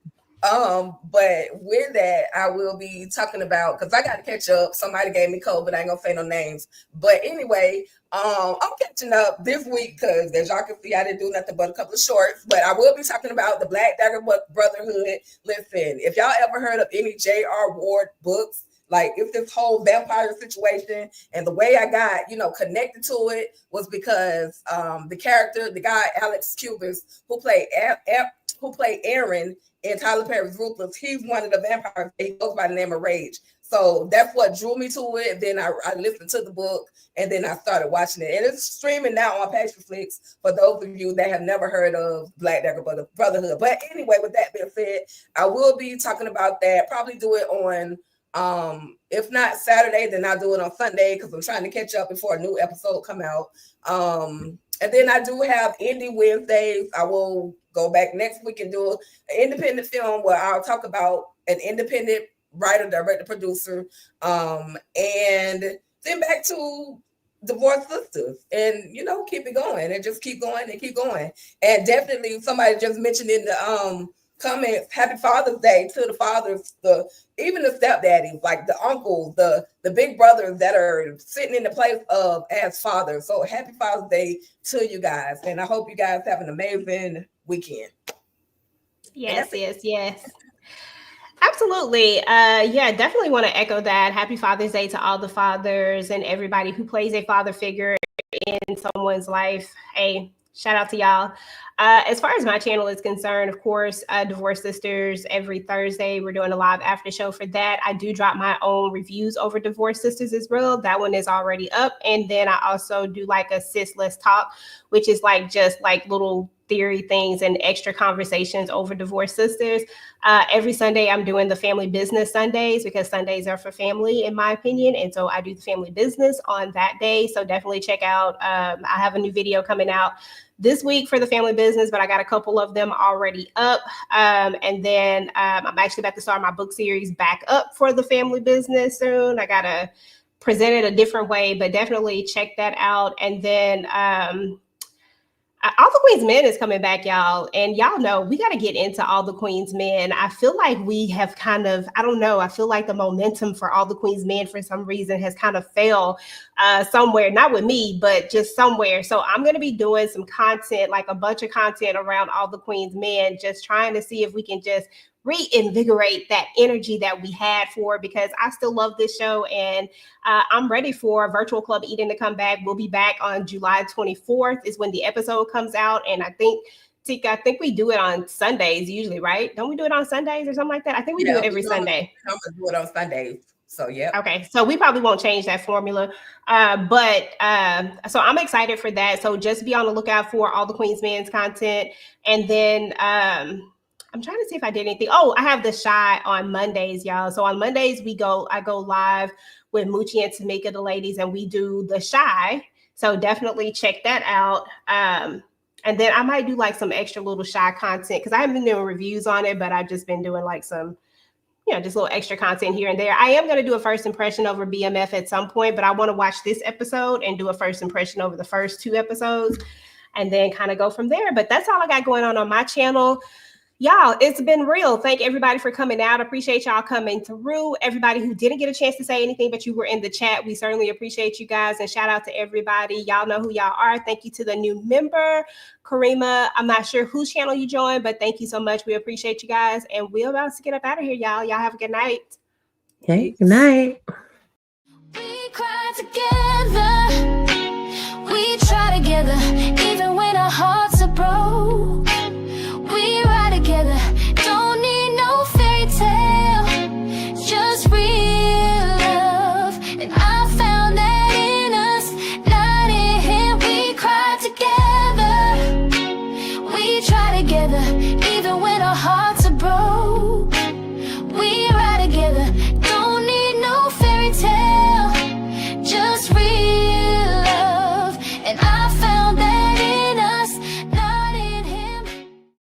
But with that, I will be talking about, because I got to catch up. Somebody gave me code, but I ain't gonna say no names. But anyway, I'm catching up this week because, as y'all can see, I didn't do nothing but a couple of shorts. But I will be talking about the Black Dagger Brotherhood. Listen, if y'all ever heard of any J.R. Ward books, like if this whole vampire situation, and the way I got, connected to it was because the guy Alex Cubis, who played Aaron in Tyler Perry's Ruthless, he's one of the vampires. He goes by the name of Rage. So that's what drew me to it. Then I listened to the book, and then I started watching it. And it's streaming now on Patreon for those of you that have never heard of Black Dagger Brotherhood. But anyway, with that being said, I will be talking about that. Probably do it on, if not Saturday, then I'll do it on Sunday, because I'm trying to catch up before a new episode come out. And then I do have Indie Wednesdays. I will go back next week and do an independent film where I'll talk about an independent writer, director, producer, and then back to Divorced Sistas, and keep it going and just keep going and keep going. And definitely, somebody just mentioned in the comments, Happy Father's Day to the fathers, even the stepdaddies, like the uncles, the big brothers that are sitting in the place of as fathers. So Happy Father's Day to you guys, and I hope you guys have an amazing weekend. Yes. Absolutely. Yeah, definitely want to echo that. Happy Father's Day to all the fathers and everybody who plays a father figure in someone's life. Hey, shout out to y'all. As far as my channel is concerned, of course, Divorced Sisters, every Thursday, we're doing a live after show for that. I do drop my own reviews over Divorced Sisters as well. That one is already up. And then I also do like a Sis Let's Talk, which is just little theory things and extra conversations over Divorced Sisters. Every Sunday, I'm doing the Family Business Sundays, because Sundays are for family, in my opinion. And so I do the family business on that day. So definitely check out. I have a new video coming out this week for the family business, but I got a couple of them already up. And then I'm actually about to start my book series back up for the family business soon. I got to present it a different way, but definitely check that out. And then All the Queen's Men is coming back, y'all. And y'all know we got to get into All the Queen's Men. I feel like we have I feel like the momentum for All the Queen's Men for some reason has kind of fell somewhere, not with me, but just somewhere. So I'm going to be doing some content, like a bunch of content around All the Queen's Men, just trying to see if we can just reinvigorate that energy that we had for it, because I still love this show, and I'm ready for Virtual Club Eden to come back. We'll be back on July 24th is when the episode comes out, and I think we do it on Sundays usually, right? Don't we do it on Sundays or something like that? I think we do it every Sunday. I'm gonna do it on Sundays. So yeah. Okay, so we probably won't change that formula, so I'm excited for that. So just be on the lookout for all the Queen's Men's content, and then I'm trying to see if I did anything. Oh, I have the Shy on Mondays, y'all. So on Mondays I go live with Moochie and Tamika, the ladies, and we do the Shy. So definitely check that out. And then I might do like some extra little Shy content, because I haven't been doing reviews on it, but I've just been doing like some, just little extra content here and there. I am going to do a first impression over BMF at some point, but I want to watch this episode and do a first impression over the first 2 episodes and then kind of go from there. But that's all I got going on my channel. Y'all, it's been real. Thank everybody for coming out. Appreciate y'all coming through. Everybody who didn't get a chance to say anything, but you were in the chat, we certainly appreciate you guys. And shout out to everybody. Y'all know who y'all are. Thank you to the new member, Karima. I'm not sure whose channel you joined, but thank you so much. We appreciate you guys. And we're about to get up out of here, y'all. Y'all have a good night. Okay, good night.